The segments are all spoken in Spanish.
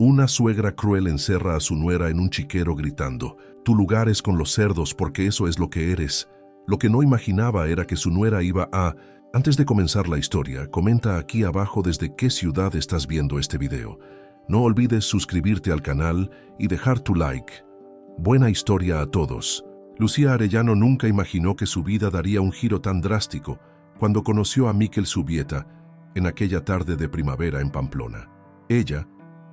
Una suegra cruel encerra a su nuera en un chiquero gritando: «Tu lugar es con los cerdos porque eso es lo que eres». Lo que no imaginaba era que su nuera iba a... Antes de comenzar la historia, comenta aquí abajo desde qué ciudad estás viendo este video. No olvides suscribirte al canal y dejar tu like. Buena historia a todos. Lucía Arellano nunca imaginó que su vida daría un giro tan drástico cuando conoció a Miquel Subieta en aquella tarde de primavera en Pamplona. Ella,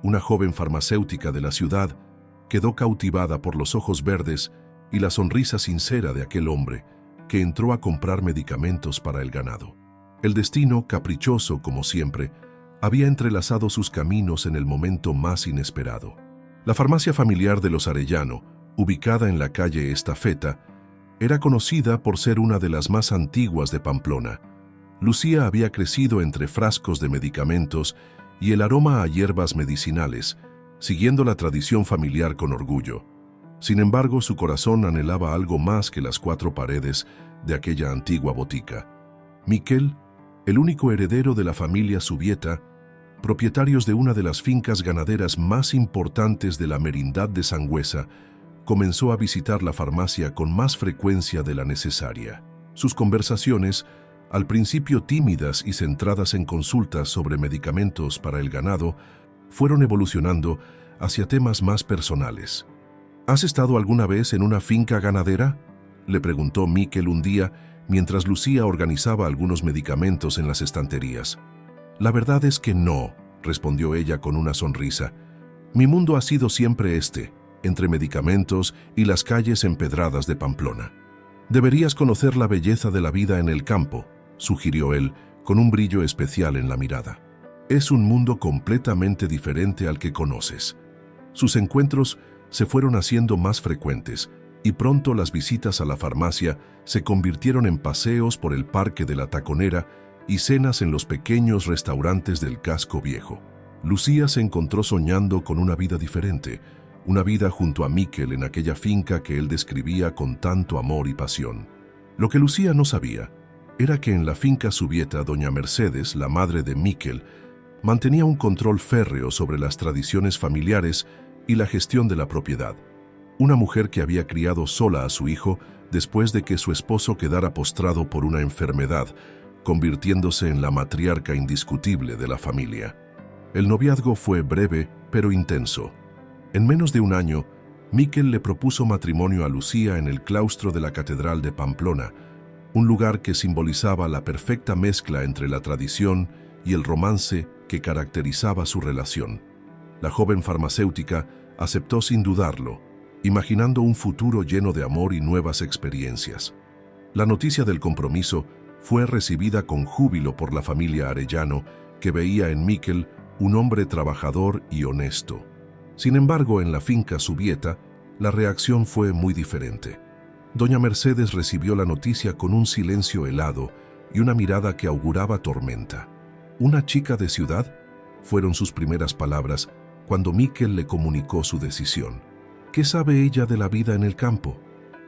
una joven farmacéutica de la ciudad, quedó cautivada por los ojos verdes y la sonrisa sincera de aquel hombre que entró a comprar medicamentos para el ganado. El destino, caprichoso como siempre, había entrelazado sus caminos en el momento más inesperado. La farmacia familiar de los Arellano, ubicada en la calle Estafeta, era conocida por ser una de las más antiguas de Pamplona. Lucía había crecido entre frascos de medicamentos y el aroma a hierbas medicinales, siguiendo la tradición familiar con orgullo. Sin embargo, su corazón anhelaba algo más que las cuatro paredes de aquella antigua botica. Miquel, el único heredero de la familia Subieta, propietarios de una de las fincas ganaderas más importantes de la merindad de Sangüesa, comenzó a visitar la farmacia con más frecuencia de la necesaria. Sus conversaciones, al principio tímidas y centradas en consultas sobre medicamentos para el ganado, fueron evolucionando hacia temas más personales. ¿Has estado alguna vez en una finca ganadera?, le preguntó Miquel un día mientras Lucía organizaba algunos medicamentos en las estanterías. La verdad es que no, respondió ella con una sonrisa. Mi mundo ha sido siempre entre medicamentos y las calles empedradas de Pamplona. Deberías conocer la belleza de la vida en el campo, sugirió él, con un brillo especial en la mirada. Es un mundo completamente diferente al que conoces. Sus encuentros se fueron haciendo más frecuentes y pronto las visitas a la farmacia se convirtieron en paseos por el Parque de la Taconera y cenas en los pequeños restaurantes del casco viejo. Lucía se encontró soñando con una vida diferente, una vida junto a Miquel en aquella finca que él describía con tanto amor y pasión. Lo que Lucía no sabía era que en la finca Subieta, doña Mercedes, la madre de Miquel, mantenía un control férreo sobre las tradiciones familiares y la gestión de la propiedad. Una mujer que había criado sola a su hijo después de que su esposo quedara postrado por una enfermedad, convirtiéndose en la matriarca indiscutible de la familia. El noviazgo fue breve, pero intenso. En menos de un año, Miquel le propuso matrimonio a Lucía en el claustro de la Catedral de Pamplona, un lugar que simbolizaba la perfecta mezcla entre la tradición y el romance que caracterizaba su relación. La joven farmacéutica aceptó sin dudarlo, imaginando un futuro lleno de amor y nuevas experiencias. La noticia del compromiso fue recibida con júbilo por la familia Arellano, que veía en Miquel un hombre trabajador y honesto. Sin embargo, en la finca Subieta, la reacción fue muy diferente. Doña Mercedes recibió la noticia con un silencio helado y una mirada que auguraba tormenta. «¿Una chica de ciudad?», fueron sus primeras palabras cuando Miquel le comunicó su decisión. ¿Qué sabe ella de la vida en el campo?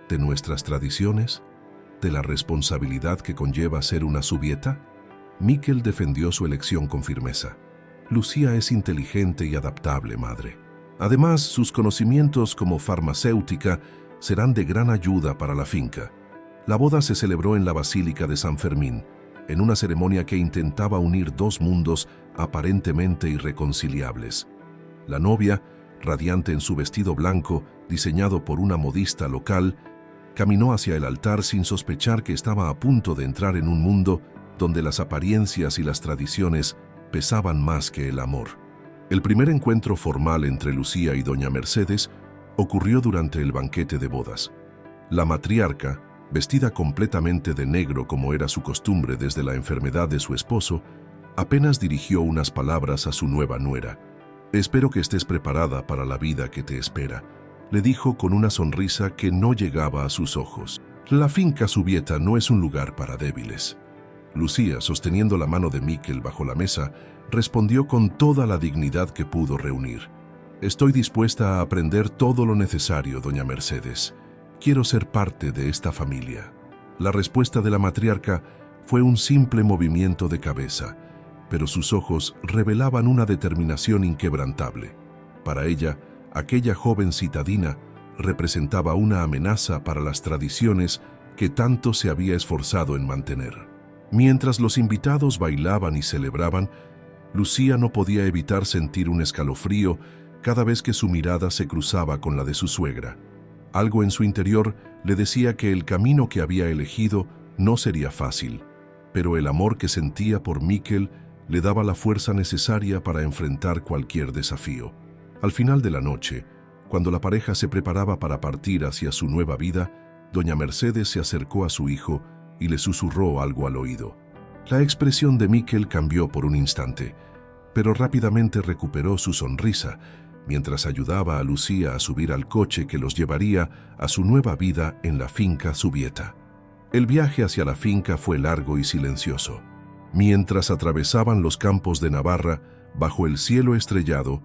¿De nuestras tradiciones? ¿De la responsabilidad que conlleva ser una Subieta? Miquel defendió su elección con firmeza. Lucía es inteligente y adaptable, madre. Además, sus conocimientos como farmacéutica serán de gran ayuda para la finca. La boda se celebró en la Basílica de San Fermín, en una ceremonia que intentaba unir dos mundos aparentemente irreconciliables. La novia, radiante en su vestido blanco, diseñado por una modista local, caminó hacia el altar sin sospechar que estaba a punto de entrar en un mundo donde las apariencias y las tradiciones pesaban más que el amor. El primer encuentro formal entre Lucía y doña Mercedes ocurrió durante el banquete de bodas. La matriarca, vestida completamente de negro como era su costumbre desde la enfermedad de su esposo, apenas dirigió unas palabras a su nueva nuera. «Espero que estés preparada para la vida que te espera», le dijo con una sonrisa que no llegaba a sus ojos. «La finca Subieta no es un lugar para débiles». Lucía, sosteniendo la mano de Miquel bajo la mesa, respondió con toda la dignidad que pudo reunir. «Estoy dispuesta a aprender todo lo necesario, doña Mercedes. Quiero ser parte de esta familia». La respuesta de la matriarca fue un simple movimiento de cabeza, pero sus ojos revelaban una determinación inquebrantable. Para ella, aquella joven citadina representaba una amenaza para las tradiciones que tanto se había esforzado en mantener. Mientras los invitados bailaban y celebraban, Lucía no podía evitar sentir un escalofrío cada vez que su mirada se cruzaba con la de su suegra. Algo en su interior le decía que el camino que había elegido no sería fácil, pero el amor que sentía por Miquel le daba la fuerza necesaria para enfrentar cualquier desafío. Al final de la noche, cuando la pareja se preparaba para partir hacia su nueva vida, doña Mercedes se acercó a su hijo y le susurró algo al oído. La expresión de Miquel cambió por un instante, pero rápidamente recuperó su sonrisa mientras ayudaba a Lucía a subir al coche que los llevaría a su nueva vida en la finca Zubieta. El viaje hacia la finca fue largo y silencioso. Mientras atravesaban los campos de Navarra, bajo el cielo estrellado,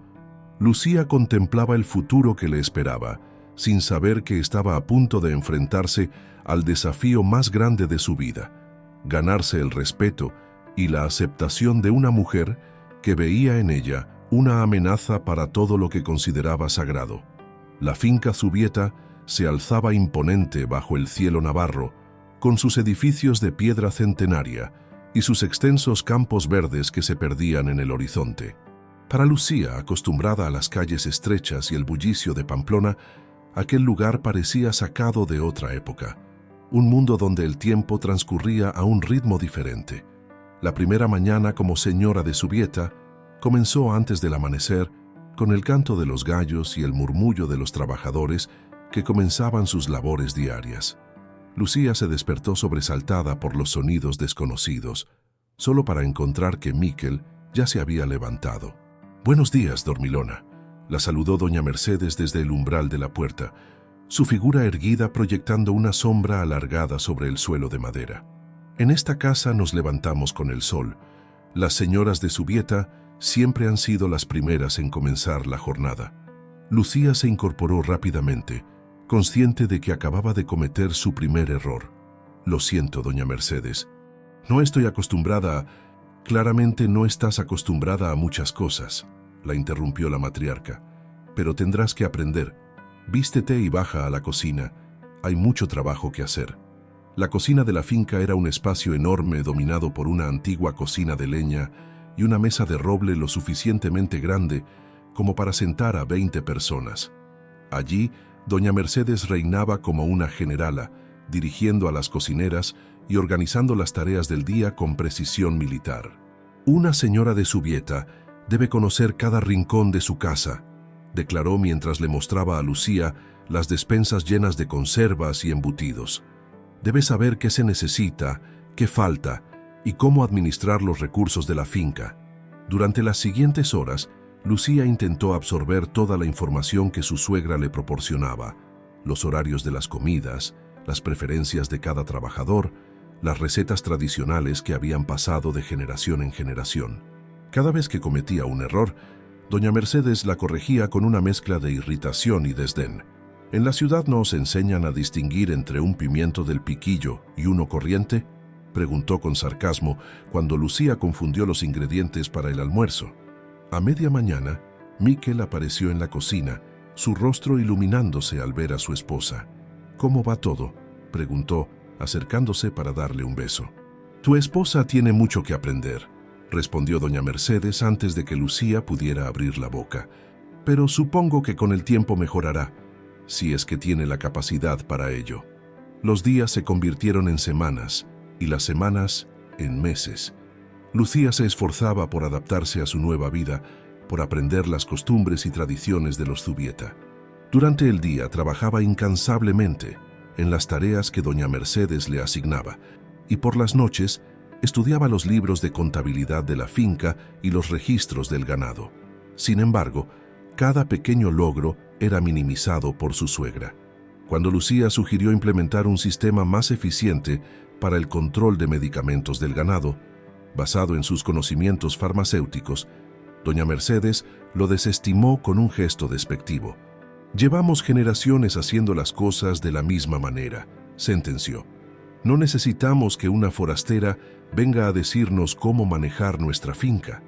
Lucía contemplaba el futuro que le esperaba, sin saber que estaba a punto de enfrentarse al desafío más grande de su vida: ganarse el respeto y la aceptación de una mujer que veía en ella una amenaza para todo lo que consideraba sagrado. La finca Zubieta se alzaba imponente bajo el cielo navarro, con sus edificios de piedra centenaria y sus extensos campos verdes que se perdían en el horizonte. Para Lucía, acostumbrada a las calles estrechas y el bullicio de Pamplona, aquel lugar parecía sacado de otra época, un mundo donde el tiempo transcurría a un ritmo diferente. La primera mañana como señora de Zubieta comenzó antes del amanecer, con el canto de los gallos y el murmullo de los trabajadores que comenzaban sus labores diarias. Lucía se despertó sobresaltada por los sonidos desconocidos, solo para encontrar que Miquel ya se había levantado. «Buenos días, dormilona», la saludó doña Mercedes desde el umbral de la puerta, su figura erguida proyectando una sombra alargada sobre el suelo de madera. «En esta casa nos levantamos con el sol. Las señoras de Zubieta siempre han sido las primeras en comenzar la jornada». Lucía se incorporó rápidamente, consciente de que acababa de cometer su primer error. «Lo siento, doña Mercedes. No estoy acostumbrada a...» «Claramente no estás acostumbrada a muchas cosas», la interrumpió la matriarca. «Pero tendrás que aprender. Vístete y baja a la cocina. Hay mucho trabajo que hacer». La cocina de la finca era un espacio enorme dominado por una antigua cocina de leña y una mesa de roble lo suficientemente grande como para sentar a 20 personas. Allí, doña Mercedes reinaba como una generala, dirigiendo a las cocineras y organizando las tareas del día con precisión militar. «Una señora de Zubieta debe conocer cada rincón de su casa», declaró mientras le mostraba a Lucía las despensas llenas de conservas y embutidos. «Debe saber qué se necesita, qué falta y cómo administrar los recursos de la finca». Durante las siguientes horas, Lucía intentó absorber toda la información que su suegra le proporcionaba: los horarios de las comidas, las preferencias de cada trabajador, las recetas tradicionales que habían pasado de generación en generación. Cada vez que cometía un error, doña Mercedes la corregía con una mezcla de irritación y desdén. «¿En la ciudad no os enseñan a distinguir entre un pimiento del piquillo y uno corriente?», preguntó con sarcasmo cuando Lucía confundió los ingredientes para el almuerzo. A media mañana, Miquel apareció en la cocina, su rostro iluminándose al ver a su esposa. «¿Cómo va todo?», preguntó, acercándose para darle un beso. «Tu esposa tiene mucho que aprender», respondió doña Mercedes antes de que Lucía pudiera abrir la boca. «Pero supongo que con el tiempo mejorará, si es que tiene la capacidad para ello». Los días se convirtieron en semanas y las semanas en meses. Lucía se esforzaba por adaptarse a su nueva vida, por aprender las costumbres y tradiciones de los Zubieta. Durante el día trabajaba incansablemente en las tareas que doña Mercedes le asignaba, y por las noches estudiaba los libros de contabilidad de la finca y los registros del ganado. Sin embargo, cada pequeño logro era minimizado por su suegra. Cuando Lucía sugirió implementar un sistema más eficiente para el control de medicamentos del ganado, basado en sus conocimientos farmacéuticos, doña Mercedes lo desestimó con un gesto despectivo. «Llevamos generaciones haciendo las cosas de la misma manera», sentenció. «No necesitamos que una forastera venga a decirnos cómo manejar nuestra finca».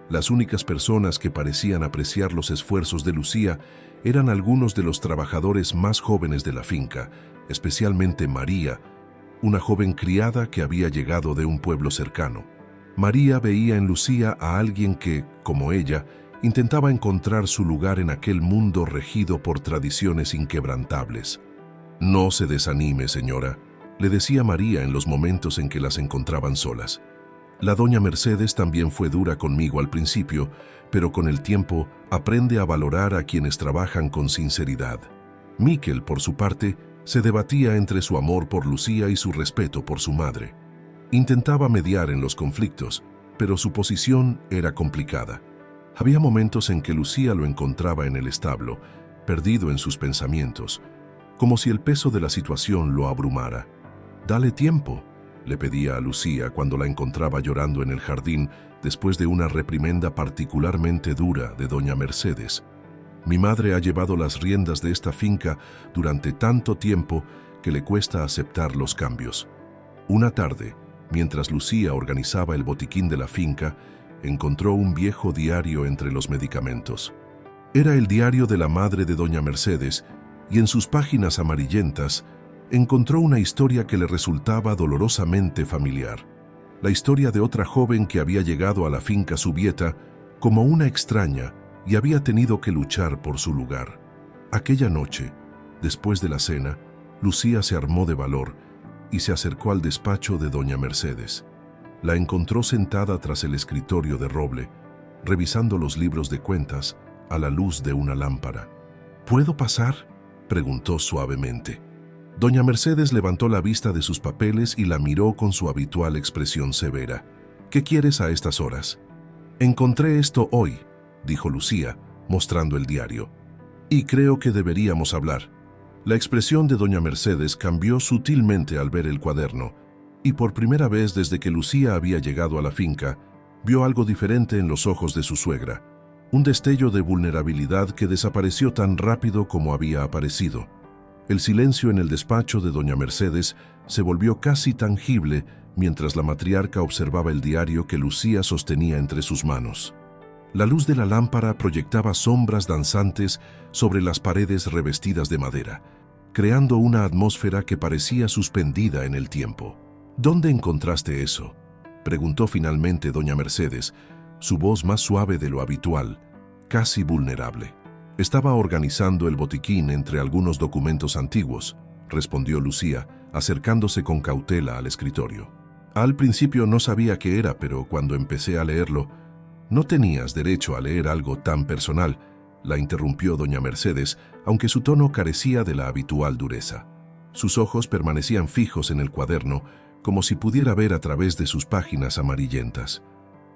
Las únicas personas que parecían apreciar los esfuerzos de Lucía eran algunos de los trabajadores más jóvenes de la finca, especialmente María, una joven criada que había llegado de un pueblo cercano. María veía en Lucía a alguien que, como ella, intentaba encontrar su lugar en aquel mundo regido por tradiciones inquebrantables. «No se desanime, señora», le decía María en los momentos en que las encontraban solas. «La doña Mercedes también fue dura conmigo al principio, pero con el tiempo aprende a valorar a quienes trabajan con sinceridad». Miquel, por su parte, se debatía entre su amor por Lucía y su respeto por su madre. Intentaba mediar en los conflictos, pero su posición era complicada. Había momentos en que Lucía lo encontraba en el establo, perdido en sus pensamientos, como si el peso de la situación lo abrumara. «Dale tiempo», le pedía a Lucía cuando la encontraba llorando en el jardín después de una reprimenda particularmente dura de doña Mercedes. «Mi madre ha llevado las riendas de esta finca durante tanto tiempo que le cuesta aceptar los cambios». Una tarde, mientras Lucía organizaba el botiquín de la finca, encontró un viejo diario entre los medicamentos. Era el diario de la madre de doña Mercedes, y en sus páginas amarillentas encontró una historia que le resultaba dolorosamente familiar. La historia de otra joven que había llegado a la finca Zubieta como una extraña y había tenido que luchar por su lugar. Aquella noche, después de la cena, Lucía se armó de valor y se acercó al despacho de doña Mercedes. La encontró sentada tras el escritorio de roble, revisando los libros de cuentas a la luz de una lámpara. «¿Puedo pasar?», preguntó suavemente. Doña Mercedes levantó la vista de sus papeles y la miró con su habitual expresión severa. «¿Qué quieres a estas horas?». «Encontré esto hoy», dijo Lucía, mostrando el diario. «Y creo que deberíamos hablar». La expresión de doña Mercedes cambió sutilmente al ver el cuaderno, y por primera vez desde que Lucía había llegado a la finca, vio algo diferente en los ojos de su suegra, un destello de vulnerabilidad que desapareció tan rápido como había aparecido. El silencio en el despacho de doña Mercedes se volvió casi tangible mientras la matriarca observaba el diario que Lucía sostenía entre sus manos. La luz de la lámpara proyectaba sombras danzantes sobre las paredes revestidas de madera, creando una atmósfera que parecía suspendida en el tiempo. «¿Dónde encontraste eso?», preguntó finalmente doña Mercedes, su voz más suave de lo habitual, casi vulnerable. «Estaba organizando el botiquín entre algunos documentos antiguos», respondió Lucía, acercándose con cautela al escritorio. «Al principio no sabía qué era, pero cuando empecé a leerlo...». «No tenías derecho a leer algo tan personal», la interrumpió doña Mercedes, aunque su tono carecía de la habitual dureza. Sus ojos permanecían fijos en el cuaderno, como si pudiera ver a través de sus páginas amarillentas.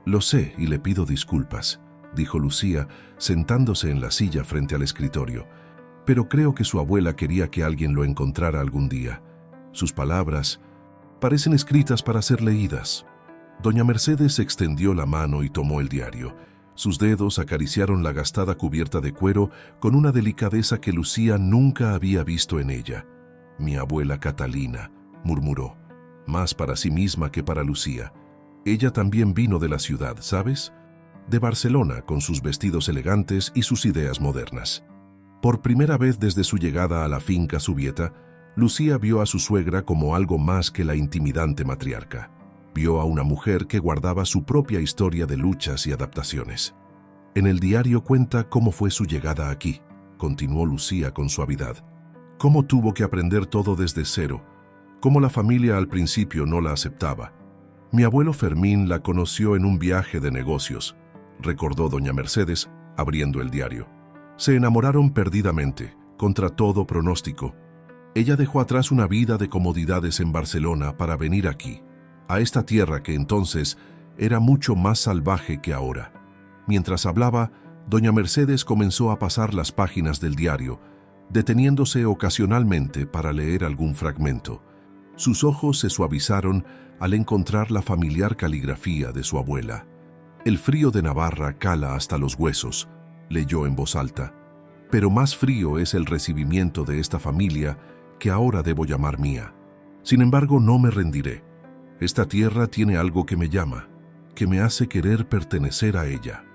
«Lo sé y le pido disculpas», dijo Lucía, sentándose en la silla frente al escritorio. «Pero creo que su abuela quería que alguien lo encontrara algún día. Sus palabras parecen escritas para ser leídas». Doña Mercedes extendió la mano y tomó el diario. Sus dedos acariciaron la gastada cubierta de cuero con una delicadeza que Lucía nunca había visto en ella. «Mi abuela Catalina», murmuró, más para sí misma que para Lucía. «Ella también vino de la ciudad, ¿sabes? De Barcelona, con sus vestidos elegantes y sus ideas modernas». Por primera vez desde su llegada a la finca Zubieta, Lucía vio a su suegra como algo más que la intimidante matriarca. Vio a una mujer que guardaba su propia historia de luchas y adaptaciones. «En el diario cuenta cómo fue su llegada aquí», continuó Lucía con suavidad. «Cómo tuvo que aprender todo desde cero, cómo la familia al principio no la aceptaba. Mi abuelo Fermín la conoció en un viaje de negocios», recordó doña Mercedes, abriendo el diario. «Se enamoraron perdidamente, contra todo pronóstico. Ella dejó atrás una vida de comodidades en Barcelona para venir aquí, a esta tierra que entonces era mucho más salvaje que ahora». Mientras hablaba, doña Mercedes comenzó a pasar las páginas del diario, deteniéndose ocasionalmente para leer algún fragmento. Sus ojos se suavizaron al encontrar la familiar caligrafía de su abuela. «El frío de Navarra cala hasta los huesos», leyó en voz alta. «Pero más frío es el recibimiento de esta familia que ahora debo llamar mía. Sin embargo, no me rendiré. Esta tierra tiene algo que me llama, que me hace querer pertenecer a ella.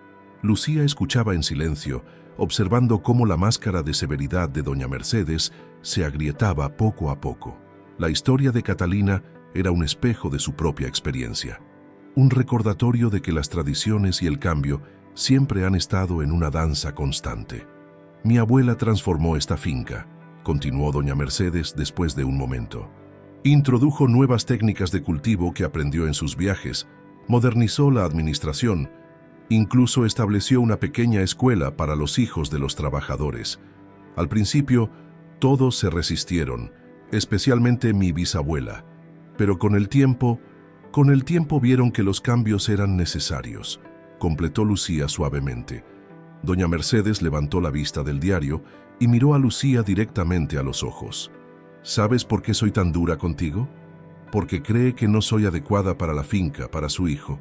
Lucía escuchaba en silencio, observando cómo la máscara de severidad de doña Mercedes se agrietaba poco a poco. La historia de Catalina era un espejo de su propia experiencia, un recordatorio de que las tradiciones y el cambio siempre han estado en una danza constante. Mi abuela transformó esta finca, continuó doña Mercedes después de un momento. Introdujo nuevas técnicas de cultivo que aprendió en sus viajes, modernizó la administración, incluso estableció una pequeña escuela para los hijos de los trabajadores. Al principio, todos se resistieron, especialmente mi bisabuela, pero con el tiempo vieron que los cambios eran necesarios, completó Lucía suavemente. Doña Mercedes levantó la vista del diario y miró a Lucía directamente a los ojos. ¿Sabes por qué soy tan dura contigo? Porque cree que no soy adecuada para la finca, para su hijo.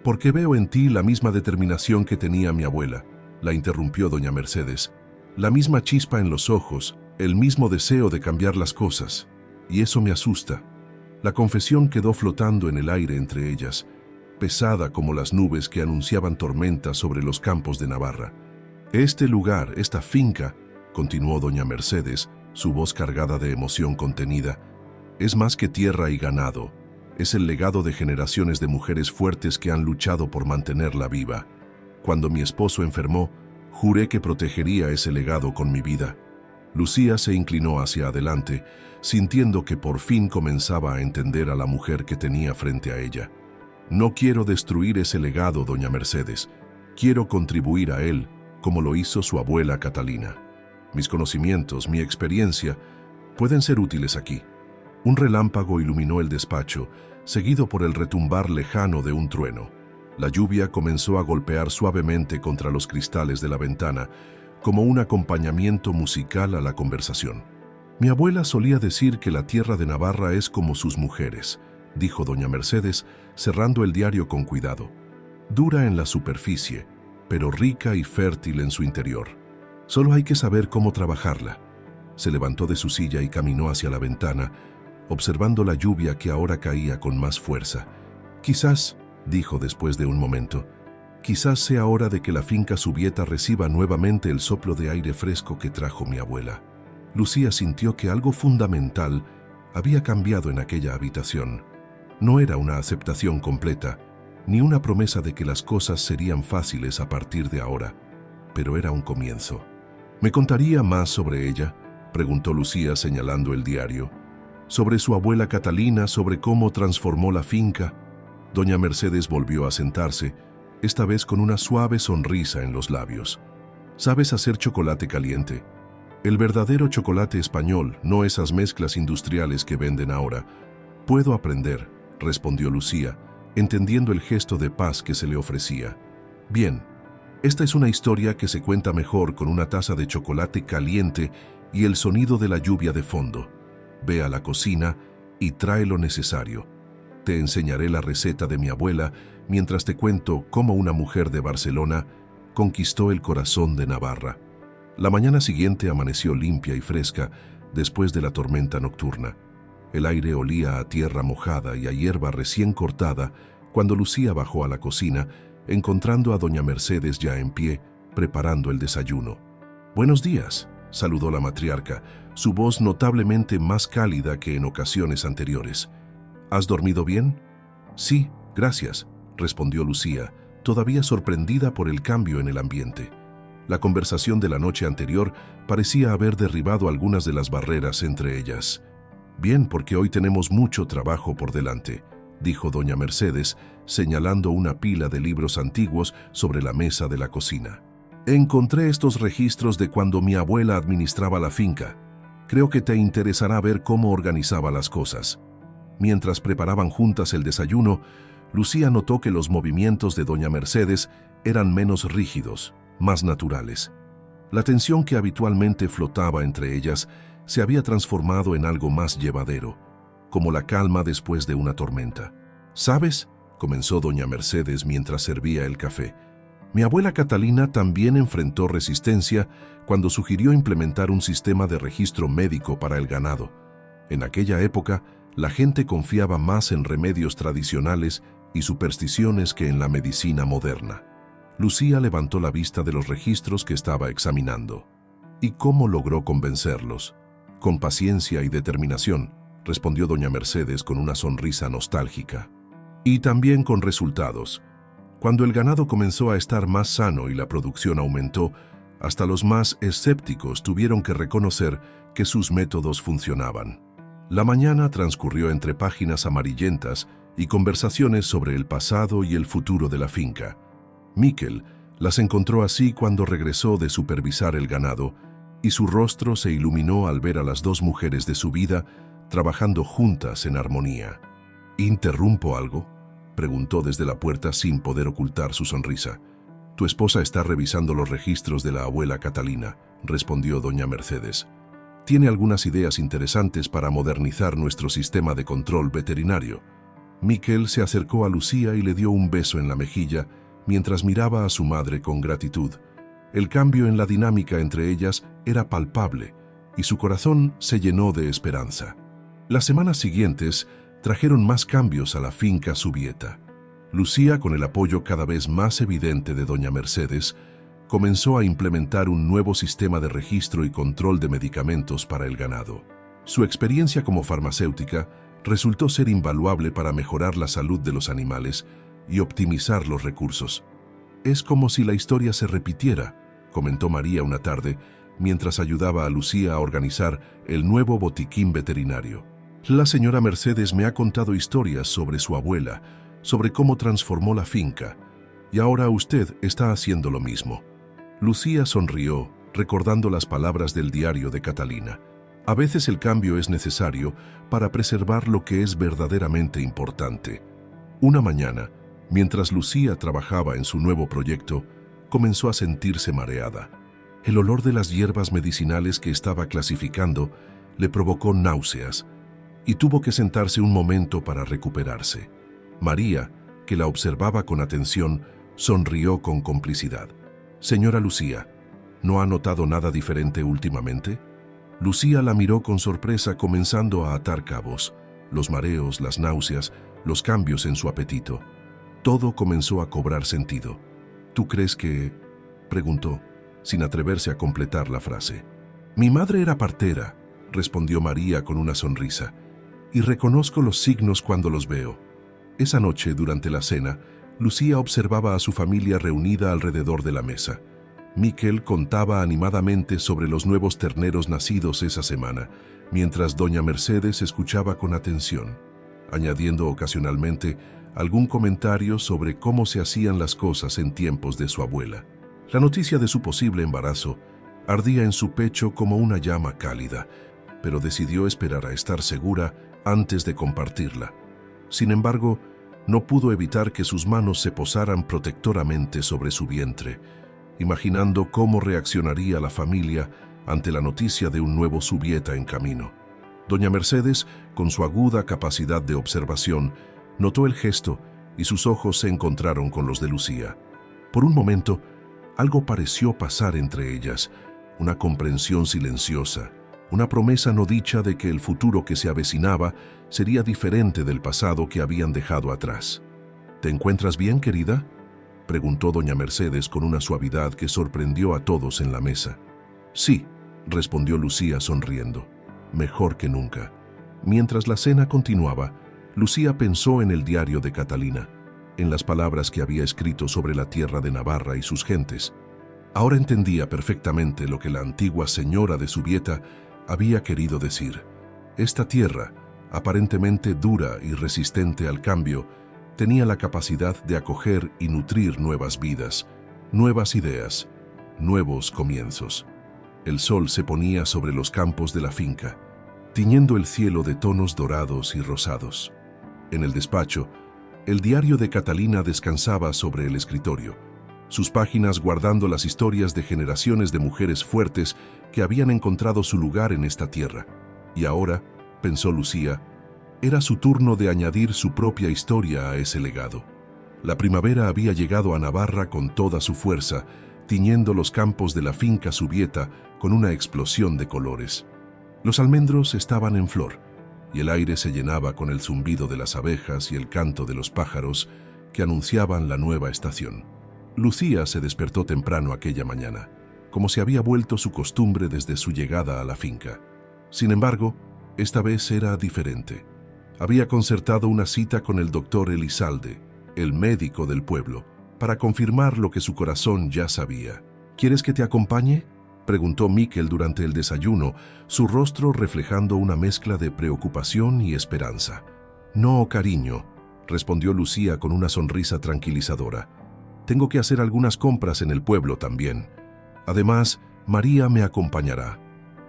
Porque veo en ti la misma determinación que tenía mi abuela, la interrumpió doña Mercedes. La misma chispa en los ojos, el mismo deseo de cambiar las cosas. Y eso me asusta. La confesión quedó flotando en el aire entre ellas, pesada como las nubes que anunciaban tormentas sobre los campos de Navarra. Este lugar, esta finca, continuó doña Mercedes, su voz cargada de emoción contenida, es más que tierra y ganado. Es el legado de generaciones de mujeres fuertes que han luchado por mantenerla viva. Cuando mi esposo enfermó, juré que protegería ese legado con mi vida. Lucía se inclinó hacia adelante, sintiendo que por fin comenzaba a entender a la mujer que tenía frente a ella. No quiero destruir ese legado, doña Mercedes. Quiero contribuir a él, como lo hizo su abuela Catalina. Mis conocimientos, mi experiencia, pueden ser útiles aquí. Un relámpago iluminó el despacho, seguido por el retumbar lejano de un trueno. La lluvia comenzó a golpear suavemente contra los cristales de la ventana, como un acompañamiento musical a la conversación. Mi abuela solía decir que la tierra de Navarra es como sus mujeres, dijo doña Mercedes, cerrando el diario con cuidado. Dura en la superficie, pero rica y fértil en su interior. Solo hay que saber cómo trabajarla. Se levantó de su silla y caminó hacia la ventana, observando la lluvia que ahora caía con más fuerza. Quizás, dijo después de un momento, quizás sea hora de que la finca Subieta reciba nuevamente el soplo de aire fresco que trajo mi abuela. Lucía sintió que algo fundamental había cambiado en aquella habitación. No era una aceptación completa, ni una promesa de que las cosas serían fáciles a partir de ahora, pero era un comienzo. ¿Me contaría más sobre ella?, preguntó Lucía señalando el diario. Sobre su abuela Catalina, sobre cómo transformó la finca. Doña Mercedes volvió a sentarse, esta vez con una suave sonrisa en los labios. ¿Sabes hacer chocolate caliente? El verdadero chocolate español, no esas mezclas industriales que venden ahora. Puedo aprender, respondió Lucía, entendiendo el gesto de paz que se le ofrecía. Bien, esta es una historia que se cuenta mejor con una taza de chocolate caliente y el sonido de la lluvia de fondo. Ve a la cocina y trae lo necesario. Te enseñaré la receta de mi abuela mientras te cuento cómo una mujer de Barcelona conquistó el corazón de Navarra. La mañana siguiente amaneció limpia y fresca después de la tormenta nocturna. El aire olía a tierra mojada y a hierba recién cortada cuando Lucía bajó a la cocina, encontrando a doña Mercedes ya en pie, preparando el desayuno. «Buenos días», saludó la matriarca, su voz notablemente más cálida que en ocasiones anteriores. «¿Has dormido bien?» «Sí, gracias», respondió Lucía, todavía sorprendida por el cambio en el ambiente. La conversación de la noche anterior parecía haber derribado algunas de las barreras entre ellas. «Bien, porque hoy tenemos mucho trabajo por delante», dijo doña Mercedes, señalando una pila de libros antiguos sobre la mesa de la cocina. «Encontré estos registros de cuando mi abuela administraba la finca. Creo que te interesará ver cómo organizaba las cosas». Mientras preparaban juntas el desayuno, Lucía notó que los movimientos de doña Mercedes eran menos rígidos, más naturales. La tensión que habitualmente flotaba entre ellas se había transformado en algo más llevadero, como la calma después de una tormenta. «¿Sabes?», comenzó doña Mercedes mientras servía el café. «Mi abuela Catalina también enfrentó resistencia cuando sugirió implementar un sistema de registro médico para el ganado. En aquella época, la gente confiaba más en remedios tradicionales y supersticiones que en la medicina moderna. Lucía levantó la vista de los registros que estaba examinando. ¿Y cómo logró convencerlos? Con paciencia y determinación, respondió doña Mercedes con una sonrisa nostálgica. Y también con resultados. Cuando el ganado comenzó a estar más sano y la producción aumentó, hasta los más escépticos tuvieron que reconocer que sus métodos funcionaban. La mañana transcurrió entre páginas amarillentas y conversaciones sobre el pasado y el futuro de la finca. Miquel las encontró así cuando regresó de supervisar el ganado, y su rostro se iluminó al ver a las dos mujeres de su vida trabajando juntas en armonía. ¿Interrumpo algo?, preguntó desde la puerta sin poder ocultar su sonrisa. Tu esposa está revisando los registros de la abuela Catalina, respondió doña Mercedes. Tiene algunas ideas interesantes para modernizar nuestro sistema de control veterinario. Miquel se acercó a Lucía y le dio un beso en la mejilla mientras miraba a su madre con gratitud. El cambio en la dinámica entre ellas era palpable y su corazón se llenó de esperanza. Las semanas siguientes trajeron más cambios a la finca Subieta. Lucía, con el apoyo cada vez más evidente de doña Mercedes, comenzó a implementar un nuevo sistema de registro y control de medicamentos para el ganado. Su experiencia como farmacéutica resultó ser invaluable para mejorar la salud de los animales y optimizar los recursos. Es como si la historia se repitiera, comentó María una tarde, mientras ayudaba a Lucía a organizar el nuevo botiquín veterinario. La señora Mercedes me ha contado historias sobre su abuela, sobre cómo transformó la finca, y ahora usted está haciendo lo mismo. Lucía sonrió, recordando las palabras del diario de Catalina. A veces el cambio es necesario para preservar lo que es verdaderamente importante. Una mañana, mientras Lucía trabajaba en su nuevo proyecto, comenzó a sentirse mareada. El olor de las hierbas medicinales que estaba clasificando le provocó náuseas y tuvo que sentarse un momento para recuperarse. María, que la observaba con atención, sonrió con complicidad. Señora Lucía, ¿no ha notado nada diferente últimamente? Lucía la miró con sorpresa, comenzando a atar cabos. Los mareos, las náuseas, los cambios en su apetito. Todo comenzó a cobrar sentido. ¿Tú crees que...? preguntó, sin atreverse a completar la frase. Mi madre era partera, respondió María con una sonrisa, y reconozco los signos cuando los veo. Esa noche, durante la cena, Lucía observaba a su familia reunida alrededor de la mesa. Miquel contaba animadamente sobre los nuevos terneros nacidos esa semana, mientras doña Mercedes escuchaba con atención, añadiendo ocasionalmente algún comentario sobre cómo se hacían las cosas en tiempos de su abuela. La noticia de su posible embarazo ardía en su pecho como una llama cálida, pero decidió esperar a estar segura antes de compartirla. Sin embargo, no pudo evitar que sus manos se posaran protectoramente sobre su vientre, imaginando cómo reaccionaría la familia ante la noticia de un nuevo Subieta en camino. Doña Mercedes, con su aguda capacidad de observación, notó el gesto y sus ojos se encontraron con los de Lucía. Por un momento, algo pareció pasar entre ellas, una comprensión silenciosa, una promesa no dicha de que el futuro que se avecinaba sería diferente del pasado que habían dejado atrás. ¿Te encuentras bien, querida?, preguntó doña Mercedes con una suavidad que sorprendió a todos en la mesa. Sí, respondió Lucía sonriendo, mejor que nunca. Mientras la cena continuaba, Lucía pensó en el diario de Catalina, en las palabras que había escrito sobre la tierra de Navarra y sus gentes. Ahora entendía perfectamente lo que la antigua señora de Subieta había querido decir. Esta tierra, aparentemente dura y resistente al cambio, tenía la capacidad de acoger y nutrir nuevas vidas, nuevas ideas, nuevos comienzos. El sol se ponía sobre los campos de la finca, tiñendo el cielo de tonos dorados y rosados. En el despacho, el diario de Catalina descansaba sobre el escritorio, sus páginas guardando las historias de generaciones de mujeres fuertes que habían encontrado su lugar en esta tierra. Y ahora, pensó Lucía, era su turno de añadir su propia historia a ese legado. La primavera había llegado a Navarra con toda su fuerza, tiñendo los campos de la finca Subieta con una explosión de colores. Los almendros estaban en flor, y el aire se llenaba con el zumbido de las abejas y el canto de los pájaros, que anunciaban la nueva estación. Lucía se despertó temprano aquella mañana, como si había vuelto su costumbre desde su llegada a la finca. Sin embargo, esta vez era diferente. Había concertado una cita con el doctor Elizalde, el médico del pueblo, para confirmar lo que su corazón ya sabía. ¿Quieres que te acompañe?, preguntó Miquel durante el desayuno, su rostro reflejando una mezcla de preocupación y esperanza. No, cariño, respondió Lucía con una sonrisa tranquilizadora. Tengo que hacer algunas compras en el pueblo también. Además, María me acompañará.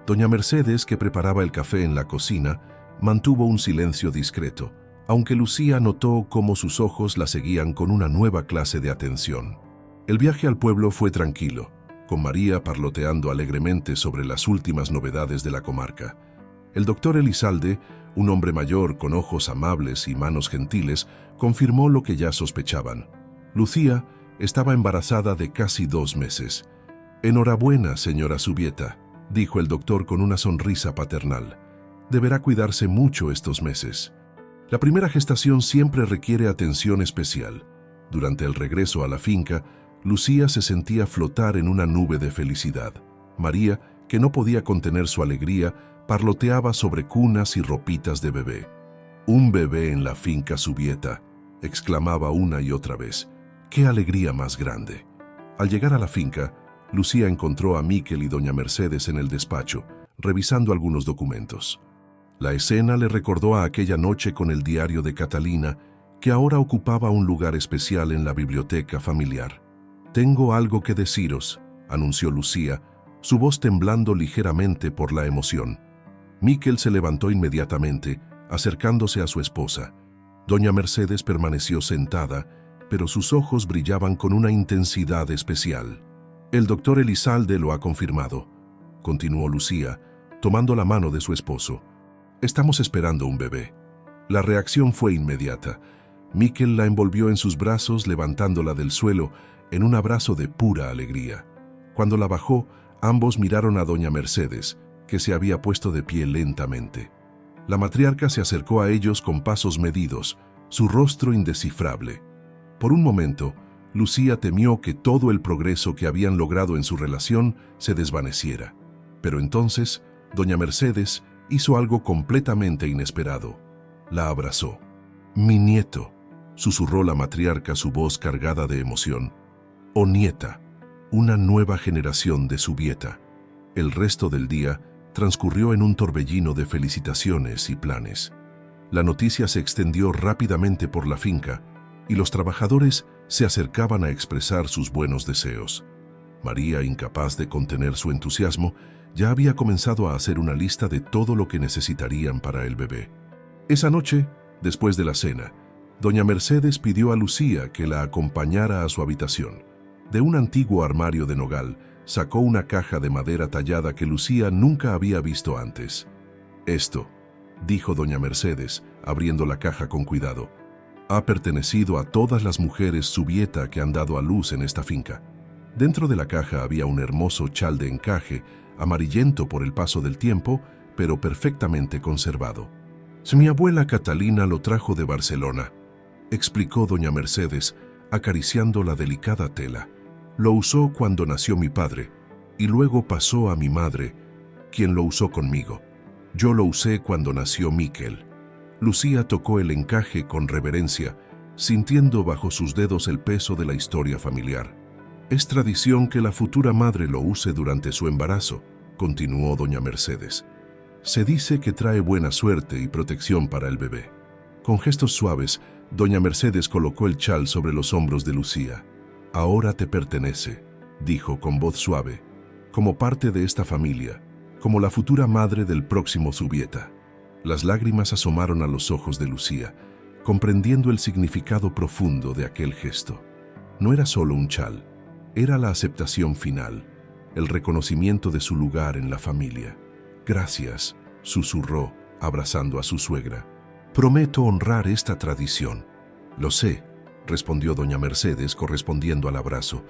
Doña Mercedes, que preparaba el café en la cocina, mantuvo un silencio discreto, aunque Lucía notó cómo sus ojos la seguían con una nueva clase de atención. El viaje al pueblo fue tranquilo, con María parloteando alegremente sobre las últimas novedades de la comarca. El doctor Elizalde, un hombre mayor con ojos amables y manos gentiles, confirmó lo que ya sospechaban. Lucía estaba embarazada de casi 2 meses. «Enhorabuena, señora Zubieta», dijo el doctor con una sonrisa paternal. «Deberá cuidarse mucho estos meses. La primera gestación siempre requiere atención especial». Durante el regreso a la finca, Lucía se sentía flotar en una nube de felicidad. María, que no podía contener su alegría, parloteaba sobre cunas y ropitas de bebé. «Un bebé en la finca Zubieta», exclamaba una y otra vez. «¡Qué alegría más grande!». Al llegar a la finca, Lucía encontró a Miquel y doña Mercedes en el despacho, revisando algunos documentos. La escena le recordó a aquella noche con el diario de Catalina, que ahora ocupaba un lugar especial en la biblioteca familiar. «Tengo algo que deciros», anunció Lucía, su voz temblando ligeramente por la emoción. Miquel se levantó inmediatamente, acercándose a su esposa. Doña Mercedes permaneció sentada, pero sus ojos brillaban con una intensidad especial. «El doctor Elizalde lo ha confirmado», continuó Lucía, tomando la mano de su esposo. «Estamos esperando un bebé». La reacción fue inmediata. Miquel la envolvió en sus brazos, levantándola del suelo, en un abrazo de pura alegría. Cuando la bajó, ambos miraron a doña Mercedes, que se había puesto de pie lentamente. La matriarca se acercó a ellos con pasos medidos, su rostro indescifrable. Por un momento, Lucía temió que todo el progreso que habían logrado en su relación se desvaneciera. Pero entonces, doña Mercedes hizo algo completamente inesperado. La abrazó. «Mi nieto», susurró la matriarca, su voz cargada de emoción. «O nieta, una nueva generación de Zubieta». El resto del día transcurrió en un torbellino de felicitaciones y planes. La noticia se extendió rápidamente por la finca y los trabajadores se acercaban a expresar sus buenos deseos. María, incapaz de contener su entusiasmo, ya había comenzado a hacer una lista de todo lo que necesitarían para el bebé. Esa noche, después de la cena, doña Mercedes pidió a Lucía que la acompañara a su habitación. De un antiguo armario de nogal, sacó una caja de madera tallada que Lucía nunca había visto antes. «Esto», dijo doña Mercedes, abriendo la caja con cuidado, «ha pertenecido a todas las mujeres Zubieta que han dado a luz en esta finca». Dentro de la caja había un hermoso chal de encaje, amarillento por el paso del tiempo, pero perfectamente conservado. «Mi abuela Catalina lo trajo de Barcelona», explicó doña Mercedes, acariciando la delicada tela. «Lo usó cuando nació mi padre, y luego pasó a mi madre, quien lo usó conmigo. Yo lo usé cuando nació Miquel». Lucía tocó el encaje con reverencia, sintiendo bajo sus dedos el peso de la historia familiar. «Es tradición que la futura madre lo use durante su embarazo», continuó doña Mercedes. «Se dice que trae buena suerte y protección para el bebé». Con gestos suaves, doña Mercedes colocó el chal sobre los hombros de Lucía. «Ahora te pertenece», dijo con voz suave, «como parte de esta familia, como la futura madre del próximo Zubieta». Las lágrimas asomaron a los ojos de Lucía, comprendiendo el significado profundo de aquel gesto. No era solo un chal, era la aceptación final, el reconocimiento de su lugar en la familia. «Gracias», susurró, abrazando a su suegra. «Prometo honrar esta tradición». «Lo sé», respondió doña Mercedes, correspondiendo al abrazo.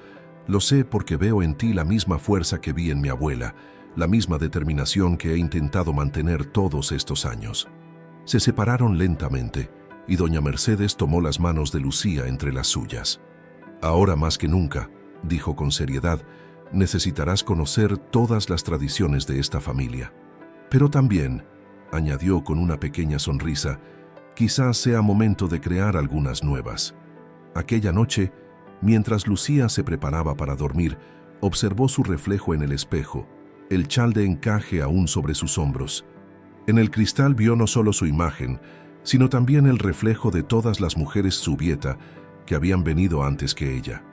«Lo sé porque veo en ti la misma fuerza que vi en mi abuela, la misma determinación que he intentado mantener todos estos años». Se separaron lentamente, y doña Mercedes tomó las manos de Lucía entre las suyas. «Ahora más que nunca», dijo con seriedad, «necesitarás conocer todas las tradiciones de esta familia. Pero también», añadió con una pequeña sonrisa, «quizás sea momento de crear algunas nuevas». Aquella noche, mientras Lucía se preparaba para dormir, observó su reflejo en el espejo, el chal de encaje aún sobre sus hombros. En el cristal vio no solo su imagen, sino también el reflejo de todas las mujeres Zubieta que habían venido antes que ella.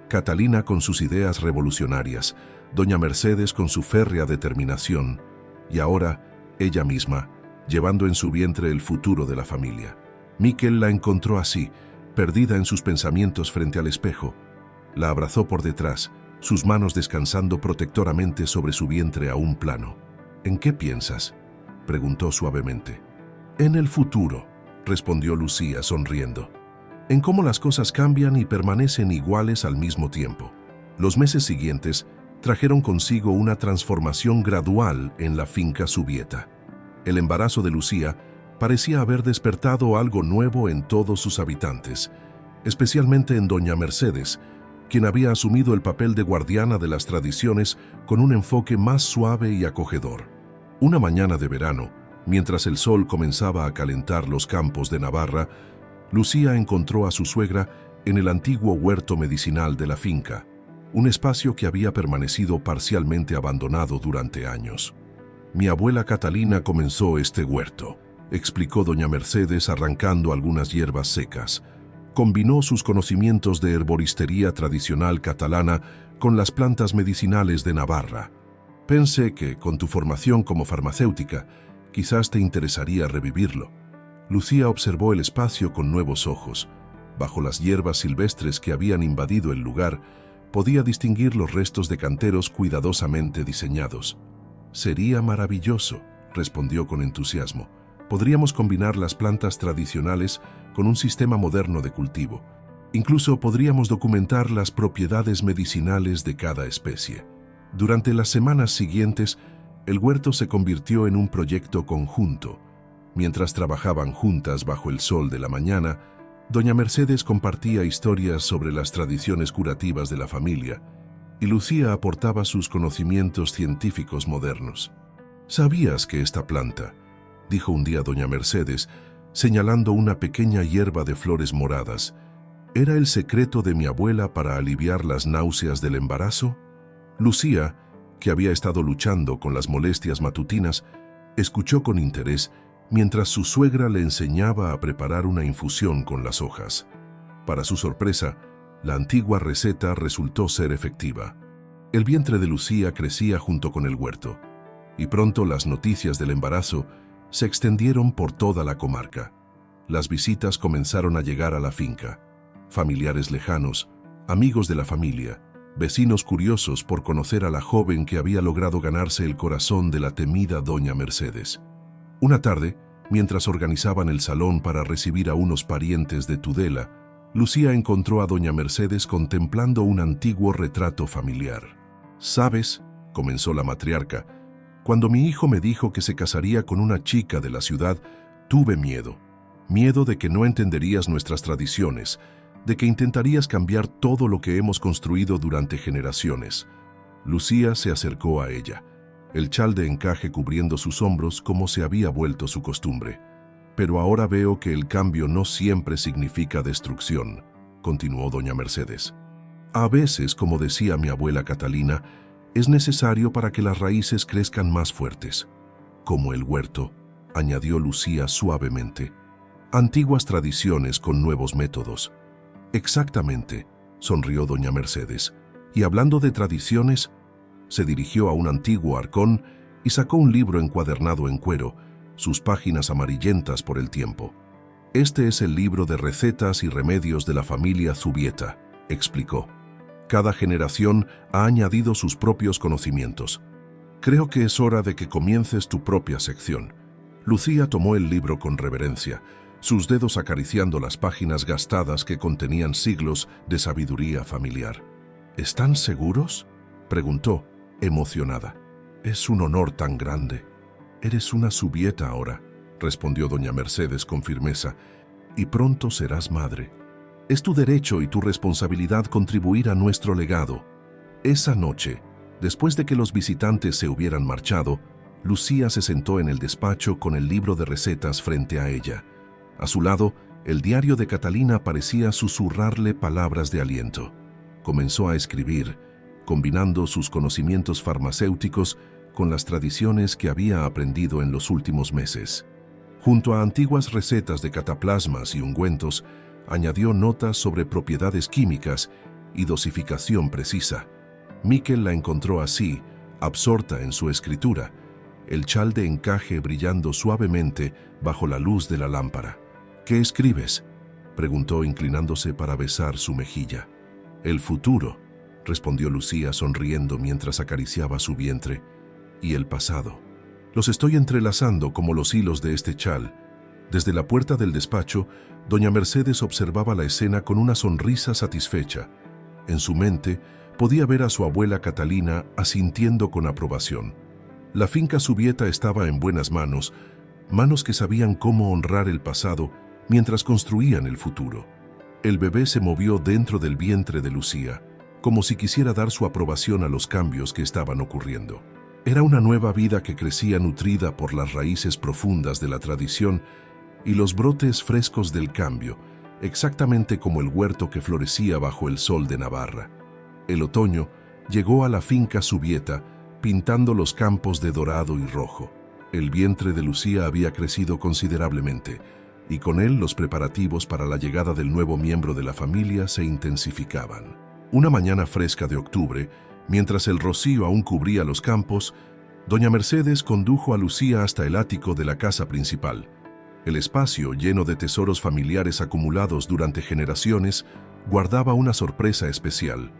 Catalina con sus ideas revolucionarias, doña Mercedes con su férrea determinación, y ahora ella misma, llevando en su vientre el futuro de la familia. Miquel la encontró así, perdida en sus pensamientos frente al espejo. La abrazó por detrás, sus manos descansando protectoramente sobre su vientre aún plano. «¿En qué piensas?», preguntó suavemente. «En el futuro», respondió Lucía sonriendo. «En cómo las cosas cambian y permanecen iguales al mismo tiempo». Los meses siguientes trajeron consigo una transformación gradual en la finca Zubieta. El embarazo de Lucía parecía haber despertado algo nuevo en todos sus habitantes, especialmente en doña Mercedes, quien había asumido el papel de guardiana de las tradiciones con un enfoque más suave y acogedor. Una mañana de verano, mientras el sol comenzaba a calentar los campos de Navarra, Lucía encontró a su suegra en el antiguo huerto medicinal de la finca, un espacio que había permanecido parcialmente abandonado durante años. «Mi abuela Catalina comenzó este huerto», explicó doña Mercedes arrancando algunas hierbas secas. Combinó sus conocimientos de herboristería tradicional catalana con las plantas medicinales de Navarra. «Pensé que, con tu formación como farmacéutica, quizás te interesaría revivirlo». Lucía observó el espacio con nuevos ojos. Bajo las hierbas silvestres que habían invadido el lugar, podía distinguir los restos de canteros cuidadosamente diseñados. «Sería maravilloso», respondió con entusiasmo. «Podríamos combinar las plantas tradicionales con un sistema moderno de cultivo. Incluso podríamos documentar las propiedades medicinales de cada especie». Durante las semanas siguientes, el huerto se convirtió en un proyecto conjunto. Mientras trabajaban juntas bajo el sol de la mañana, doña Mercedes compartía historias sobre las tradiciones curativas de la familia, y Lucía aportaba sus conocimientos científicos modernos. «¿Sabías que esta planta?», dijo un día doña Mercedes, señalando una pequeña hierba de flores moradas, «era el secreto de mi abuela para aliviar las náuseas del embarazo». Lucía, que había estado luchando con las molestias matutinas, escuchó con interés mientras su suegra le enseñaba a preparar una infusión con las hojas. Para su sorpresa, la antigua receta resultó ser efectiva. El vientre de Lucía crecía junto con el huerto, y pronto las noticias del embarazo se extendieron por toda la comarca. Las visitas comenzaron a llegar a la finca. Familiares lejanos, amigos de la familia, vecinos curiosos por conocer a la joven que había logrado ganarse el corazón de la temida doña Mercedes. Una tarde, mientras organizaban el salón para recibir a unos parientes de Tudela, Lucía encontró a doña Mercedes contemplando un antiguo retrato familiar. «¿Sabes?», comenzó la matriarca, «cuando mi hijo me dijo que se casaría con una chica de la ciudad, tuve miedo. Miedo de que no entenderías nuestras tradiciones, de que intentarías cambiar todo lo que hemos construido durante generaciones». Lucía se acercó a ella, el chal de encaje cubriendo sus hombros como se había vuelto su costumbre. «Pero ahora veo que el cambio no siempre significa destrucción», continuó doña Mercedes. «A veces, como decía mi abuela Catalina, es necesario para que las raíces crezcan más fuertes. Como el huerto», añadió Lucía suavemente. «Antiguas tradiciones con nuevos métodos». «Exactamente», sonrió doña Mercedes. «Y hablando de tradiciones», se dirigió a un antiguo arcón y sacó un libro encuadernado en cuero, sus páginas amarillentas por el tiempo. «Este es el libro de recetas y remedios de la familia Zubieta», explicó. «Cada generación ha añadido sus propios conocimientos. Creo que es hora de que comiences tu propia sección». Lucía tomó el libro con reverencia, sus dedos acariciando las páginas gastadas que contenían siglos de sabiduría familiar. «¿Están seguros?», preguntó, emocionada. «Es un honor tan grande». «Eres una Zubieta ahora», respondió doña Mercedes con firmeza, y pronto serás madre. Es tu derecho y tu responsabilidad contribuir a nuestro legado. Esa noche, después de que los visitantes se hubieran marchado, Lucía se sentó en el despacho con el libro de recetas frente a ella. A su lado, el diario de Catalina parecía susurrarle palabras de aliento. Comenzó a escribir, combinando sus conocimientos farmacéuticos con las tradiciones que había aprendido en los últimos meses. Junto a antiguas recetas de cataplasmas y ungüentos, añadió notas sobre propiedades químicas y dosificación precisa. Miquel la encontró así, absorta en su escritura, el chal de encaje brillando suavemente bajo la luz de la lámpara. «¿Qué escribes?», preguntó inclinándose para besar su mejilla. «El futuro», respondió Lucía sonriendo mientras acariciaba su vientre. «Y el pasado. Los estoy entrelazando como los hilos de este chal». Desde la puerta del despacho, doña Mercedes observaba la escena con una sonrisa satisfecha. En su mente, podía ver a su abuela Catalina asintiendo con aprobación. La finca Subieta estaba en buenas manos, manos que sabían cómo honrar el pasado mientras construían el futuro. El bebé se movió dentro del vientre de Lucía, como si quisiera dar su aprobación a los cambios que estaban ocurriendo. Era una nueva vida que crecía nutrida por las raíces profundas de la tradición y los brotes frescos del cambio, exactamente como el huerto que florecía bajo el sol de Navarra. El otoño llegó a la finca Subieta, pintando los campos de dorado y rojo. El vientre de Lucía había crecido considerablemente, y con él los preparativos para la llegada del nuevo miembro de la familia se intensificaban. Una mañana fresca de octubre, mientras el rocío aún cubría los campos, doña Mercedes condujo a Lucía hasta el ático de la casa principal. El espacio, lleno de tesoros familiares acumulados durante generaciones, guardaba una sorpresa especial.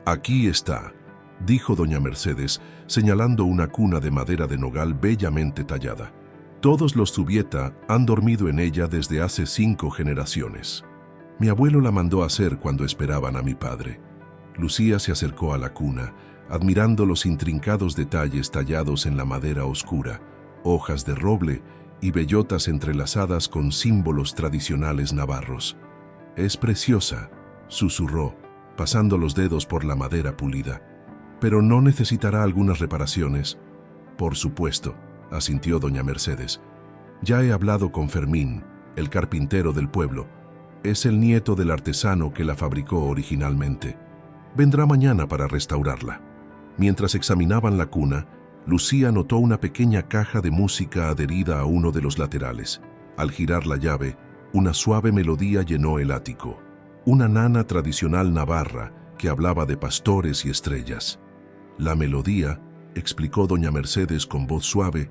«Aquí está», dijo doña Mercedes, señalando una cuna de madera de nogal bellamente tallada. «Todos los Subieta han dormido en ella desde hace 5 generaciones. Mi abuelo la mandó a hacer cuando esperaban a mi padre». Lucía se acercó a la cuna, admirando los intrincados detalles tallados en la madera oscura, hojas de roble y bellotas entrelazadas con símbolos tradicionales navarros. «Es preciosa», susurró, pasando los dedos por la madera pulida. «Pero no necesitará algunas reparaciones». «Por supuesto», asintió doña Mercedes. «Ya he hablado con Fermín, el carpintero del pueblo. Es el nieto del artesano que la fabricó originalmente. Vendrá mañana para restaurarla». Mientras examinaban la cuna, Lucía notó una pequeña caja de música adherida a uno de los laterales. Al girar la llave, una suave melodía llenó el ático. Una nana tradicional navarra que hablaba de pastores y estrellas. «La melodía», explicó doña Mercedes con voz suave,